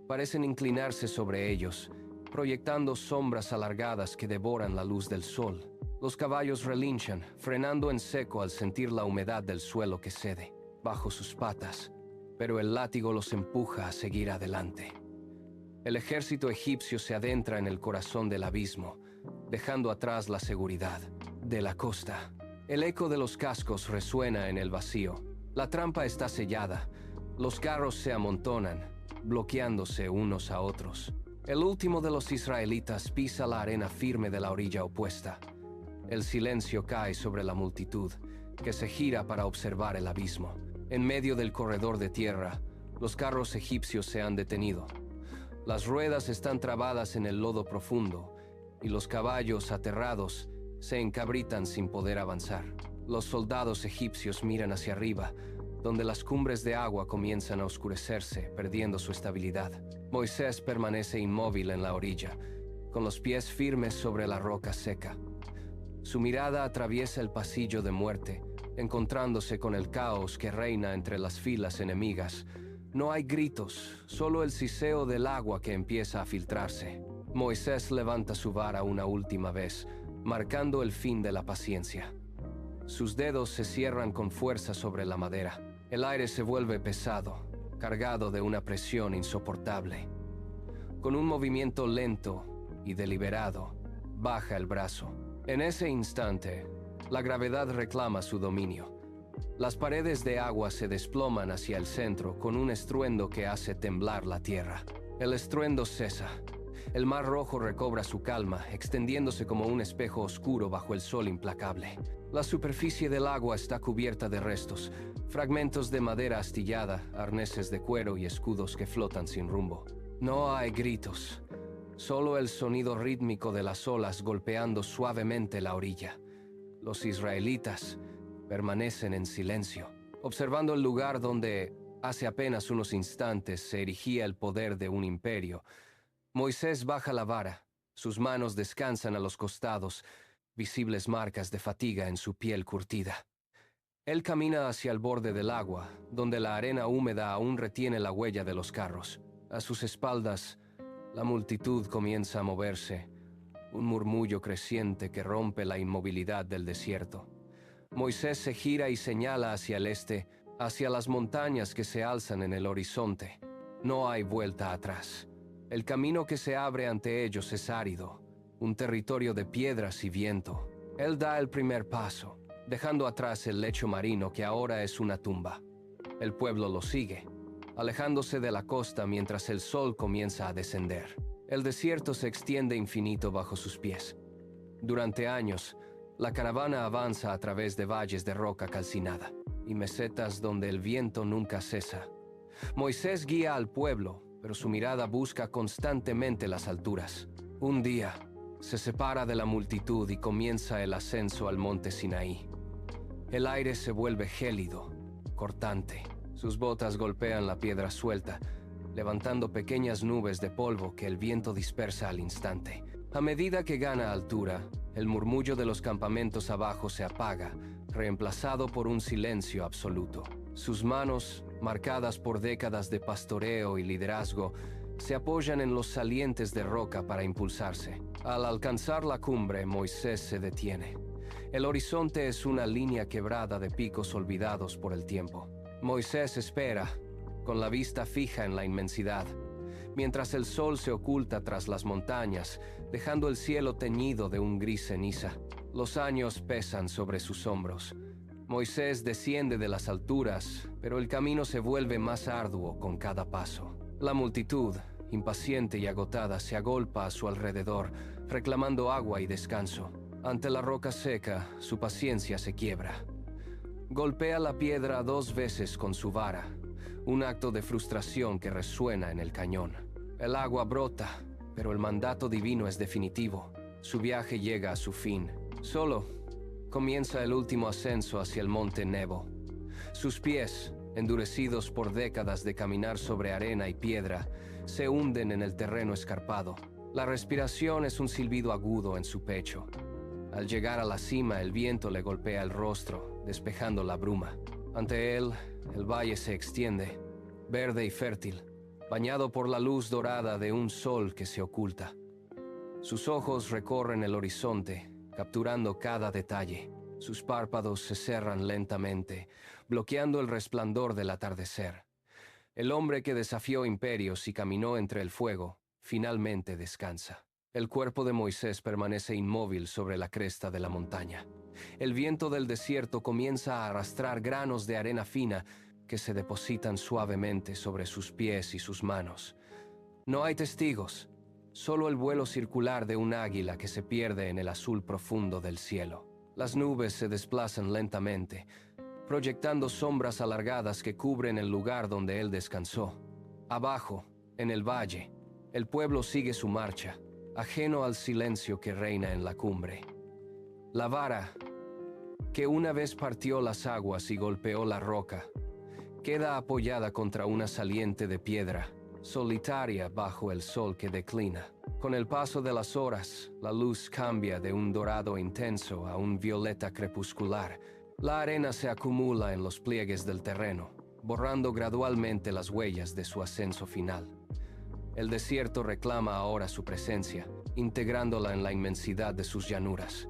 parecen inclinarse sobre ellos, proyectando sombras alargadas que devoran la luz del sol. Los caballos relinchan, frenando en seco al sentir la humedad del suelo que cede bajo sus patas, pero el látigo los empuja a seguir adelante. El ejército egipcio se adentra en el corazón del abismo, dejando atrás la seguridad de la costa. El eco de los cascos resuena en el vacío. La trampa está sellada. Los carros se amontonan, bloqueándose unos a otros. El último de los israelitas pisa la arena firme de la orilla opuesta. El silencio cae sobre la multitud, que se gira para observar el abismo. En medio del corredor de tierra, los carros egipcios se han detenido. Las ruedas están trabadas en el lodo profundo, y los caballos, aterrados, se encabritan sin poder avanzar. Los soldados egipcios miran hacia arriba, donde las cumbres de agua comienzan a oscurecerse, perdiendo su estabilidad. Moisés permanece inmóvil en la orilla, con los pies firmes sobre la roca seca. Su mirada atraviesa el pasillo de muerte, encontrándose con el caos que reina entre las filas enemigas. No hay gritos, solo el siseo del agua que empieza a filtrarse. Moisés levanta su vara una última vez, marcando el fin de la paciencia. Sus dedos se cierran con fuerza sobre la madera. El aire se vuelve pesado, cargado de una presión insoportable. Con un movimiento lento y deliberado, baja el brazo. En ese instante, la gravedad reclama su dominio. Las paredes de agua se desploman hacia el centro con un estruendo que hace temblar la tierra. El estruendo cesa. El mar rojo recobra su calma, extendiéndose como un espejo oscuro bajo el sol implacable. La superficie del agua está cubierta de restos, fragmentos de madera astillada, arneses de cuero y escudos que flotan sin rumbo. No hay gritos, solo el sonido rítmico de las olas golpeando suavemente la orilla. Los israelitas permanecen en silencio, observando el lugar donde, hace apenas unos instantes, se erigía el poder de un imperio. Moisés baja la vara, sus manos descansan a los costados, visibles marcas de fatiga en su piel curtida. Él camina hacia el borde del agua, donde la arena húmeda aún retiene la huella de los carros. A sus espaldas, la multitud comienza a moverse, un murmullo creciente que rompe la inmovilidad del desierto. Moisés se gira y señala hacia el este, hacia las montañas que se alzan en el horizonte. No hay vuelta atrás. El camino que se abre ante ellos es árido, un territorio de piedras y viento. Él da el primer paso, dejando atrás el lecho marino que ahora es una tumba. El pueblo lo sigue, alejándose de la costa mientras el sol comienza a descender. El desierto se extiende infinito bajo sus pies. Durante años, la caravana avanza a través de valles de roca calcinada y mesetas donde el viento nunca cesa. Moisés guía al pueblo, pero su mirada busca constantemente las alturas. Un día, se separa de la multitud y comienza el ascenso al monte Sinaí. El aire se vuelve gélido, cortante. Sus botas golpean la piedra suelta, levantando pequeñas nubes de polvo que el viento dispersa al instante. A medida que gana altura, el murmullo de los campamentos abajo se apaga, reemplazado por un silencio absoluto. Sus manos, marcadas por décadas de pastoreo y liderazgo, se apoyan en los salientes de roca para impulsarse. Al alcanzar la cumbre, Moisés se detiene. El horizonte es una línea quebrada de picos olvidados por el tiempo. Moisés espera, con la vista fija en la inmensidad, mientras el sol se oculta tras las montañas, dejando el cielo teñido de un gris ceniza. Los años pesan sobre sus hombros. Moisés desciende de las alturas, pero el camino se vuelve más arduo con cada paso. La multitud, impaciente y agotada, se agolpa a su alrededor, reclamando agua y descanso. Ante la roca seca, su paciencia se quiebra. Golpea la piedra 2 veces con su vara, un acto de frustración que resuena en el cañón. El agua brota, pero el mandato divino es definitivo. Su viaje llega a su fin. Solo comienza el último ascenso hacia el monte Nebo. Sus pies, endurecidos por décadas de caminar sobre arena y piedra, se hunden en el terreno escarpado. La respiración es un silbido agudo en su pecho. Al llegar a la cima, el viento le golpea el rostro, despejando la bruma. Ante él, el valle se extiende, verde y fértil, bañado por la luz dorada de un sol que se oculta. Sus ojos recorren el horizonte, capturando cada detalle. Sus párpados se cerran lentamente, bloqueando el resplandor del atardecer. El hombre que desafió imperios y caminó entre el fuego, finalmente descansa. El cuerpo de Moisés permanece inmóvil sobre la cresta de la montaña. El viento del desierto comienza a arrastrar granos de arena fina que se depositan suavemente sobre sus pies y sus manos. No hay testigos, solo el vuelo circular de un águila que se pierde en el azul profundo del cielo. Las nubes se desplazan lentamente, proyectando sombras alargadas que cubren el lugar donde él descansó. Abajo, en el valle, el pueblo sigue su marcha, ajeno al silencio que reina en la cumbre. La vara, que una vez partió las aguas y golpeó la roca, queda apoyada contra una saliente de piedra, solitaria bajo el sol que declina. Con el paso de las horas, la luz cambia de un dorado intenso a un violeta crepuscular. La arena se acumula en los pliegues del terreno, borrando gradualmente las huellas de su ascenso final. El desierto reclama ahora su presencia, integrándola en la inmensidad de sus llanuras.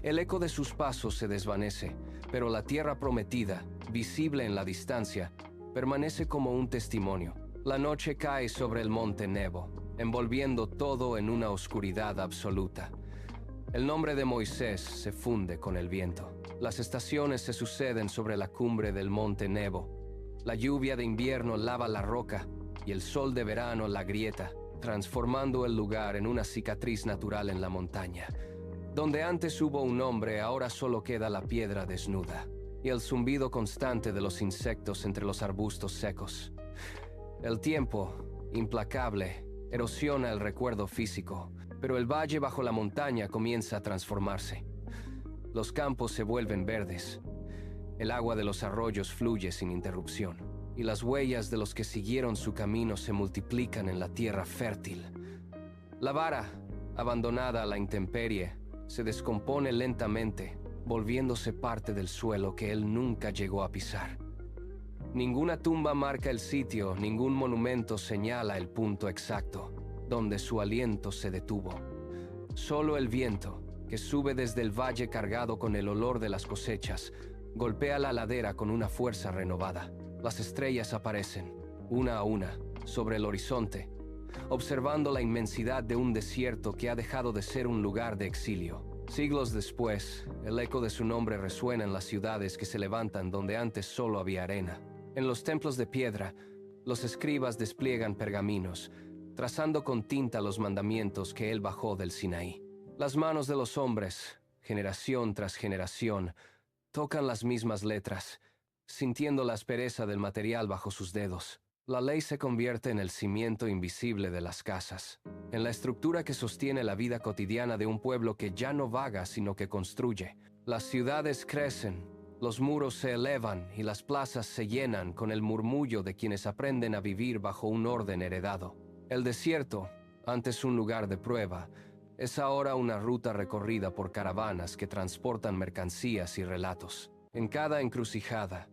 El eco de sus pasos se desvanece, pero la tierra prometida, visible en la distancia, permanece como un testimonio. La noche cae sobre el monte Nebo, envolviendo todo en una oscuridad absoluta. El nombre de Moisés se funde con el viento. Las estaciones se suceden sobre la cumbre del monte Nebo. La lluvia de invierno lava la roca y el sol de verano la grieta, transformando el lugar en una cicatriz natural en la montaña. Donde antes hubo un hombre, ahora solo queda la piedra desnuda y el zumbido constante de los insectos entre los arbustos secos. El tiempo, implacable, erosiona el recuerdo físico, pero el valle bajo la montaña comienza a transformarse. Los campos se vuelven verdes, el agua de los arroyos fluye sin interrupción, y las huellas de los que siguieron su camino se multiplican en la tierra fértil. La vara, abandonada a la intemperie, se descompone lentamente, volviéndose parte del suelo que él nunca llegó a pisar. Ninguna tumba marca el sitio, ningún monumento señala el punto exacto donde su aliento se detuvo. Solo el viento, que sube desde el valle cargado con el olor de las cosechas, golpea la ladera con una fuerza renovada. Las estrellas aparecen, una a una, sobre el horizonte, observando la inmensidad de un desierto que ha dejado de ser un lugar de exilio. Siglos después, el eco de su nombre resuena en las ciudades que se levantan donde antes solo había arena. En los templos de piedra, los escribas despliegan pergaminos, trazando con tinta los mandamientos que él bajó del Sinaí. Las manos de los hombres, generación tras generación, tocan las mismas letras, sintiendo la aspereza del material bajo sus dedos. La ley se convierte en el cimiento invisible de las casas, en la estructura que sostiene la vida cotidiana de un pueblo que ya no vaga, sino que construye. Las ciudades crecen, los muros se elevan y las plazas se llenan con el murmullo de quienes aprenden a vivir bajo un orden heredado. El desierto, antes un lugar de prueba, es ahora una ruta recorrida por caravanas que transportan mercancías y relatos. En cada encrucijada,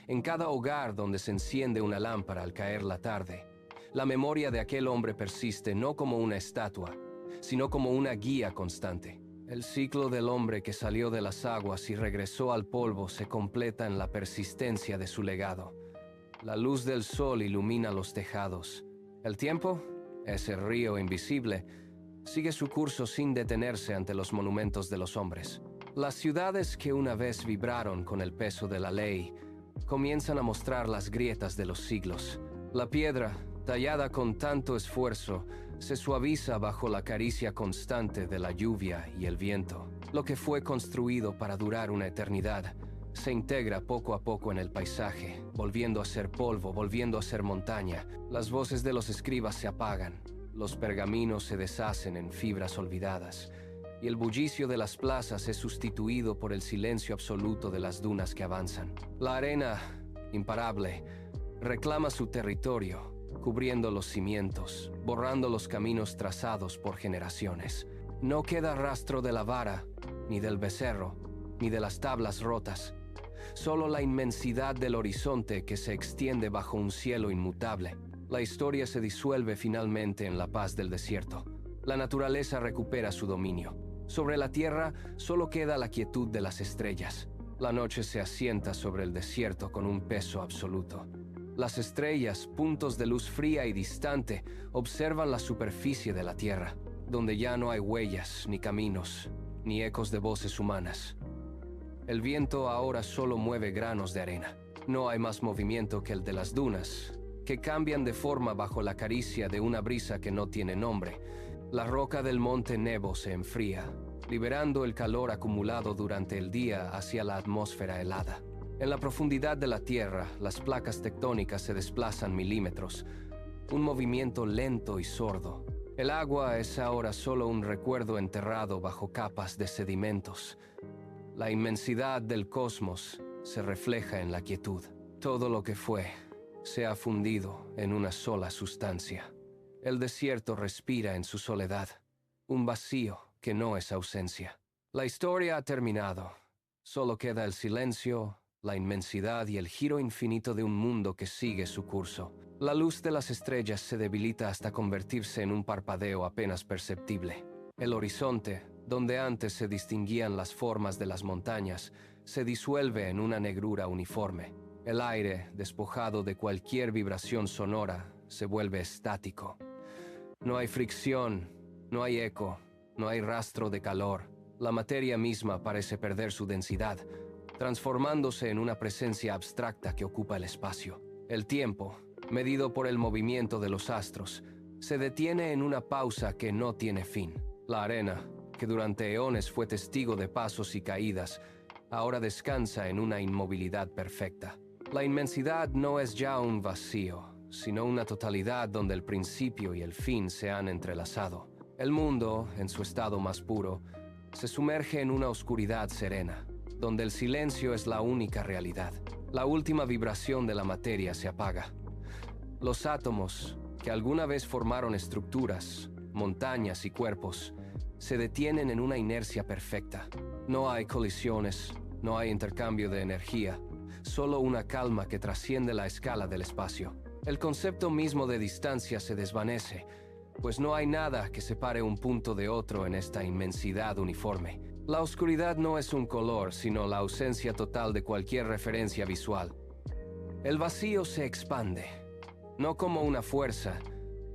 en cada hogar donde se enciende una lámpara al caer la tarde, la memoria de aquel hombre persiste no como una estatua, sino como una guía constante. El ciclo del hombre que salió de las aguas y regresó al polvo se completa en la persistencia de su legado. La luz del sol ilumina los tejados. El tiempo, ese río invisible, sigue su curso sin detenerse ante los monumentos de los hombres. Las ciudades que una vez vibraron con el peso de la ley comienzan a mostrar las grietas de los siglos. La piedra, tallada con tanto esfuerzo, se suaviza bajo la caricia constante de la lluvia y el viento. Lo que fue construido para durar una eternidad se integra poco a poco en el paisaje, volviendo a ser polvo, volviendo a ser montaña. Las voces de los escribas se apagan, los pergaminos se deshacen en fibras olvidadas, y el bullicio de las plazas es sustituido por el silencio absoluto de las dunas que avanzan. La arena, imparable, reclama su territorio, cubriendo los cimientos, borrando los caminos trazados por generaciones. No queda rastro de la vara, ni del becerro, ni de las tablas rotas. Solo la inmensidad del horizonte que se extiende bajo un cielo inmutable. La historia se disuelve finalmente en la paz del desierto. La naturaleza recupera su dominio. Sobre la tierra solo queda la quietud de las estrellas. La noche se asienta sobre el desierto con un peso absoluto. Las estrellas, puntos de luz fría y distante, observan la superficie de la tierra, donde ya no hay huellas, ni caminos, ni ecos de voces humanas. El viento ahora solo mueve granos de arena. No hay más movimiento que el de las dunas, que cambian de forma bajo la caricia de una brisa que no tiene nombre. La roca del monte Nebo se enfría, liberando el calor acumulado durante el día hacia la atmósfera helada. En la profundidad de la Tierra, las placas tectónicas se desplazan milímetros, un movimiento lento y sordo. El agua es ahora solo un recuerdo enterrado bajo capas de sedimentos. La inmensidad del cosmos se refleja en la quietud. Todo lo que fue se ha fundido en una sola sustancia. El desierto respira en su soledad, un vacío que no es ausencia. La historia ha terminado. Solo queda el silencio, la inmensidad y el giro infinito de un mundo que sigue su curso. La luz de las estrellas se debilita hasta convertirse en un parpadeo apenas perceptible. El horizonte, donde antes se distinguían las formas de las montañas, se disuelve en una negrura uniforme. El aire, despojado de cualquier vibración sonora, se vuelve estático. No hay fricción, no hay eco, no hay rastro de calor. La materia misma parece perder su densidad, transformándose en una presencia abstracta que ocupa el espacio. El tiempo, medido por el movimiento de los astros, se detiene en una pausa que no tiene fin. La arena, que durante eones fue testigo de pasos y caídas, ahora descansa en una inmovilidad perfecta. La inmensidad no es ya un vacío, sino una totalidad donde el principio y el fin se han entrelazado. El mundo, en su estado más puro, se sumerge en una oscuridad serena, donde el silencio es la única realidad. La última vibración de la materia se apaga. Los átomos, que alguna vez formaron estructuras, montañas y cuerpos, se detienen en una inercia perfecta. No hay colisiones, no hay intercambio de energía, solo una calma que trasciende la escala del espacio. El concepto mismo de distancia se desvanece, pues no hay nada que separe un punto de otro en esta inmensidad uniforme. La oscuridad no es un color, sino la ausencia total de cualquier referencia visual. El vacío se expande, no como una fuerza,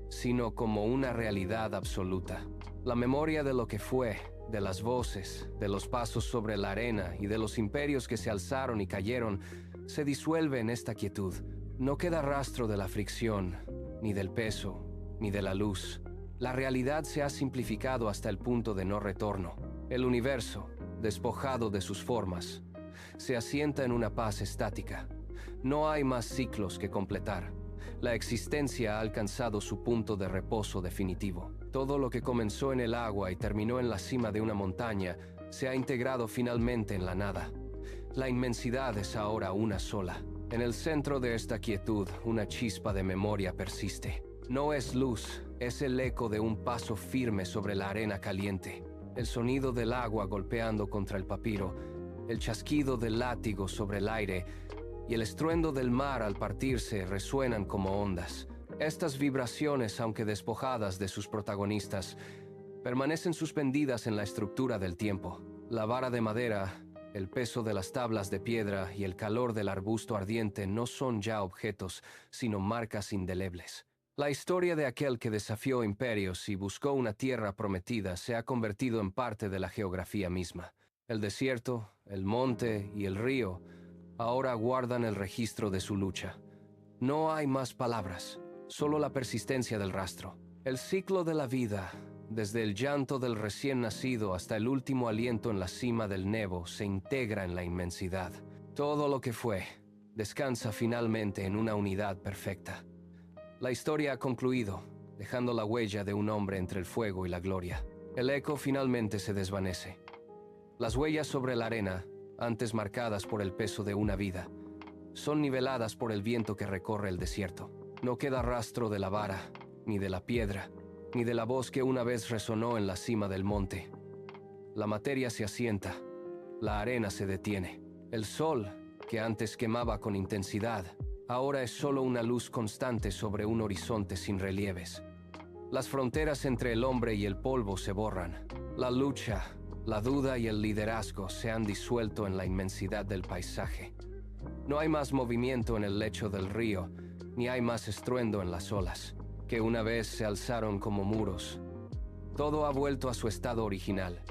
sino como una realidad absoluta. La memoria de lo que fue, de las voces, de los pasos sobre la arena y de los imperios que se alzaron y cayeron, se disuelve en esta quietud. No queda rastro de la fricción, ni del peso, ni de la luz. La realidad se ha simplificado hasta el punto de no retorno. El universo, despojado de sus formas, se asienta en una paz estática. No hay más ciclos que completar. La existencia ha alcanzado su punto de reposo definitivo. Todo lo que comenzó en el agua y terminó en la cima de una montaña se ha integrado finalmente en la nada. La inmensidad es ahora una sola. En el centro de esta quietud, una chispa de memoria persiste. No es luz, es el eco de un paso firme sobre la arena caliente. El sonido del agua golpeando contra el papiro, el chasquido del látigo sobre el aire y el estruendo del mar al partirse resuenan como ondas. Estas vibraciones, aunque despojadas de sus protagonistas, permanecen suspendidas en la estructura del tiempo. La vara de madera, el peso de las tablas de piedra y el calor del arbusto ardiente no son ya objetos, sino marcas indelebles. La historia de aquel que desafió imperios y buscó una tierra prometida se ha convertido en parte de la geografía misma. El desierto, el monte y el río ahora guardan el registro de su lucha. No hay más palabras, solo la persistencia del rastro. El ciclo de la vida, desde el llanto del recién nacido hasta el último aliento en la cima del Nebo, se integra en la inmensidad. Todo lo que fue, descansa finalmente en una unidad perfecta. La historia ha concluido, dejando la huella de un hombre entre el fuego y la gloria. El eco finalmente se desvanece. Las huellas sobre la arena, antes marcadas por el peso de una vida, son niveladas por el viento que recorre el desierto. No queda rastro de la vara, ni de la piedra, ni de la voz que una vez resonó en la cima del monte. La materia se asienta, la arena se detiene. El sol, que antes quemaba con intensidad, ahora es solo una luz constante sobre un horizonte sin relieves. Las fronteras entre el hombre y el polvo se borran. La lucha, la duda y el liderazgo se han disuelto en la inmensidad del paisaje. No hay más movimiento en el lecho del río, ni hay más estruendo en las olas, que una vez se alzaron como muros. Todo ha vuelto a su estado original,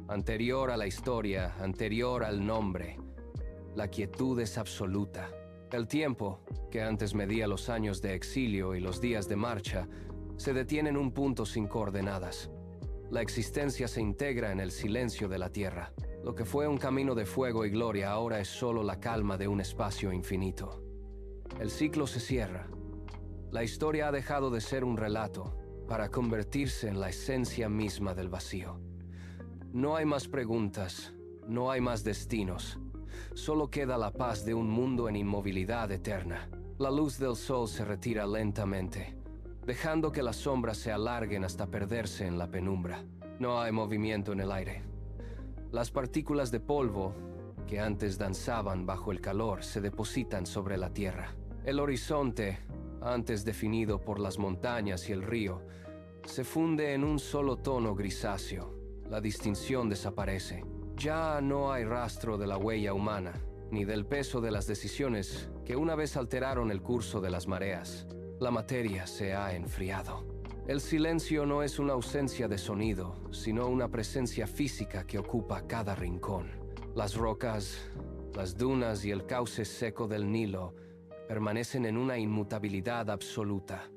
anterior a la historia, anterior al nombre. La quietud es absoluta. El tiempo, que antes medía los años de exilio y los días de marcha, se detiene en un punto sin coordenadas. La existencia se integra en el silencio de la tierra. Lo que fue un camino de fuego y gloria ahora es solo la calma de un espacio infinito. El ciclo se cierra. La historia ha dejado de ser un relato para convertirse en la esencia misma del vacío. No hay más preguntas, no hay más destinos. Solo queda la paz de un mundo en inmovilidad eterna. La luz del sol se retira lentamente, dejando que las sombras se alarguen hasta perderse en la penumbra. No hay movimiento en el aire. Las partículas de polvo, que antes danzaban bajo el calor, se depositan sobre la tierra. El horizonte, antes definido por las montañas y el río, se funde en un solo tono grisáceo. La distinción desaparece. Ya no hay rastro de la huella humana, ni del peso de las decisiones que una vez alteraron el curso de las mareas. La materia se ha enfriado. El silencio no es una ausencia de sonido, sino una presencia física que ocupa cada rincón. Las rocas, las dunas y el cauce seco del Nilo permanecen en una inmutabilidad absoluta.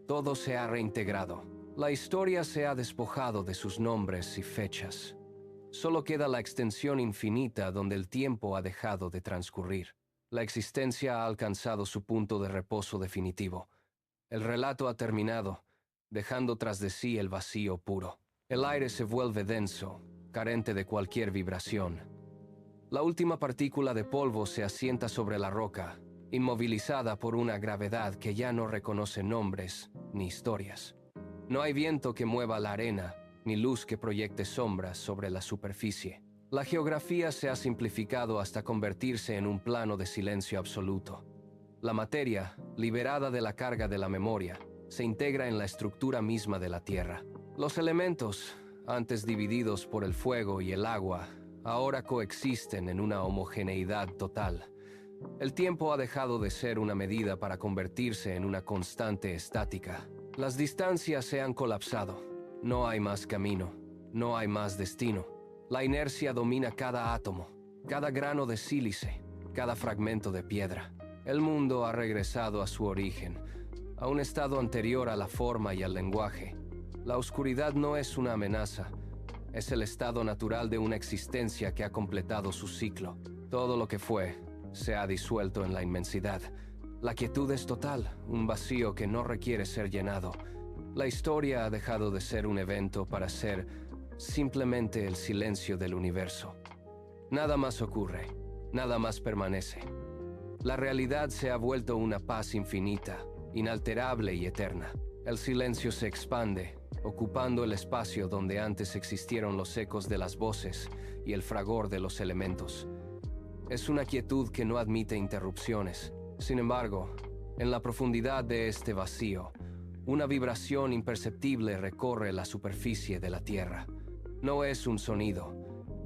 Todo se ha reintegrado. La historia se ha despojado de sus nombres y fechas. Solo queda la extensión infinita donde el tiempo ha dejado de transcurrir. La existencia ha alcanzado su punto de reposo definitivo. El relato ha terminado, dejando tras de sí el vacío puro. El aire se vuelve denso, carente de cualquier vibración. La última partícula de polvo se asienta sobre la roca, inmovilizada por una gravedad que ya no reconoce nombres ni historias. No hay viento que mueva la arena, ni luz que proyecte sombras sobre la superficie. La geografía se ha simplificado hasta convertirse en un plano de silencio absoluto. La materia, liberada de la carga de la memoria, se integra en la estructura misma de la Tierra. Los elementos, antes divididos por el fuego y el agua, ahora coexisten en una homogeneidad total. El tiempo ha dejado de ser una medida para convertirse en una constante estática. Las distancias se han colapsado. No hay más camino, no hay más destino. La inercia domina cada átomo, cada grano de sílice, cada fragmento de piedra. El mundo ha regresado a su origen, a un estado anterior a la forma y al lenguaje. La oscuridad no es una amenaza, es el estado natural de una existencia que ha completado su ciclo. Todo lo que fue se ha disuelto en la inmensidad. La quietud es total, un vacío que no requiere ser llenado. La historia ha dejado de ser un evento para ser simplemente el silencio del universo. Nada más ocurre, nada más permanece. La realidad se ha vuelto una paz infinita, inalterable y eterna. El silencio se expande, ocupando el espacio donde antes existieron los ecos de las voces y el fragor de los elementos. Es una quietud que no admite interrupciones. Sin embargo, en la profundidad de este vacío, una vibración imperceptible recorre la superficie de la Tierra. No es un sonido,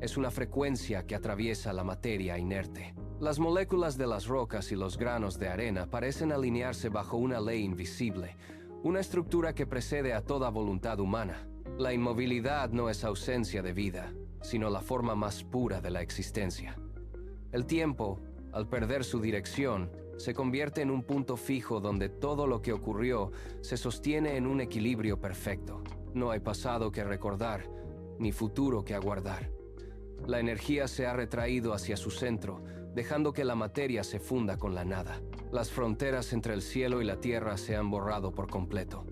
es una frecuencia que atraviesa la materia inerte. Las moléculas de las rocas y los granos de arena parecen alinearse bajo una ley invisible, una estructura que precede a toda voluntad humana. La inmovilidad no es ausencia de vida, sino la forma más pura de la existencia. El tiempo, al perder su dirección, se convierte en un punto fijo donde todo lo que ocurrió se sostiene en un equilibrio perfecto. No hay pasado que recordar, ni futuro que aguardar. La energía se ha retraído hacia su centro, dejando que la materia se funda con la nada. Las fronteras entre el cielo y la tierra se han borrado por completo.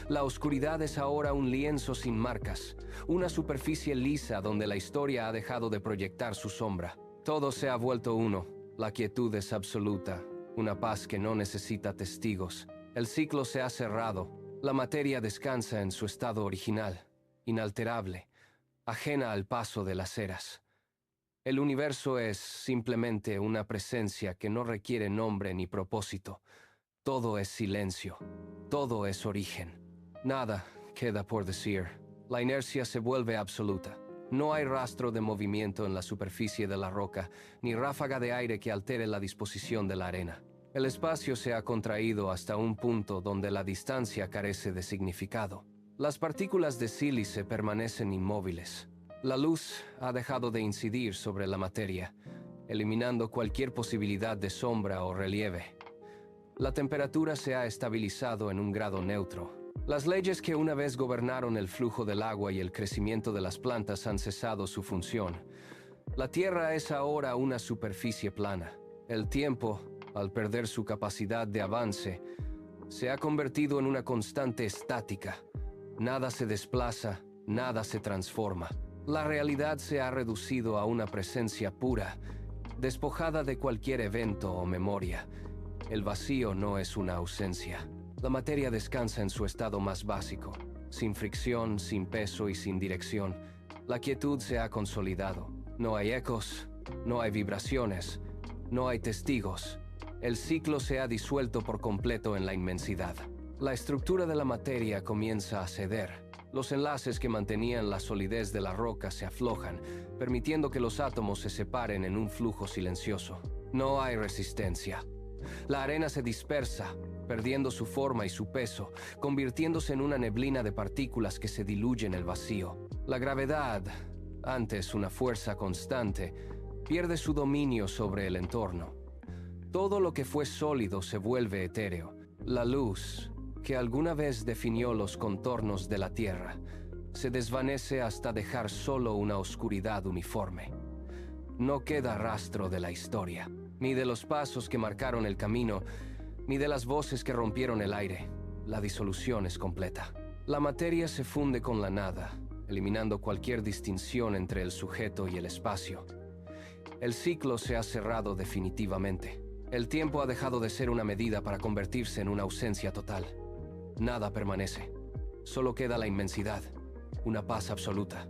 La oscuridad es ahora un lienzo sin marcas, una superficie lisa donde la historia ha dejado de proyectar su sombra. Todo se ha vuelto uno, la quietud es absoluta, una paz que no necesita testigos. El ciclo se ha cerrado, la materia descansa en su estado original, inalterable, ajena al paso de las eras. El universo es simplemente una presencia que no requiere nombre ni propósito. Todo es silencio, todo es origen. Nada queda por decir. La inercia se vuelve absoluta. No hay rastro de movimiento en la superficie de la roca, ni ráfaga de aire que altere la disposición de la arena. El espacio se ha contraído hasta un punto donde la distancia carece de significado. Las partículas de sílice permanecen inmóviles. La luz ha dejado de incidir sobre la materia, eliminando cualquier posibilidad de sombra o relieve. La temperatura se ha estabilizado en un grado neutro. Las leyes que una vez gobernaron el flujo del agua y el crecimiento de las plantas han cesado su función. La Tierra es ahora una superficie plana. El tiempo, al perder su capacidad de avance, se ha convertido en una constante estática. Nada se desplaza, nada se transforma. La realidad se ha reducido a una presencia pura, despojada de cualquier evento o memoria. El vacío no es una ausencia. La materia descansa en su estado más básico, sin fricción, sin peso y sin dirección. La quietud se ha consolidado. No hay ecos, no hay vibraciones, no hay testigos. El ciclo se ha disuelto por completo en la inmensidad. La estructura de la materia comienza a ceder. Los enlaces que mantenían la solidez de la roca se aflojan, permitiendo que los átomos se separen en un flujo silencioso. No hay resistencia. La arena se dispersa, perdiendo su forma y su peso, convirtiéndose en una neblina de partículas que se diluye en el vacío. La gravedad, antes una fuerza constante, pierde su dominio sobre el entorno. Todo lo que fue sólido se vuelve etéreo. La luz, que alguna vez definió los contornos de la Tierra, se desvanece hasta dejar solo una oscuridad uniforme. No queda rastro de la historia, ni de los pasos que marcaron el camino, ni de las voces que rompieron el aire. La disolución es completa. La materia se funde con la nada, eliminando cualquier distinción entre el sujeto y el espacio. El ciclo se ha cerrado definitivamente. El tiempo ha dejado de ser una medida para convertirse en una ausencia total. Nada permanece. Solo queda la inmensidad, una paz absoluta.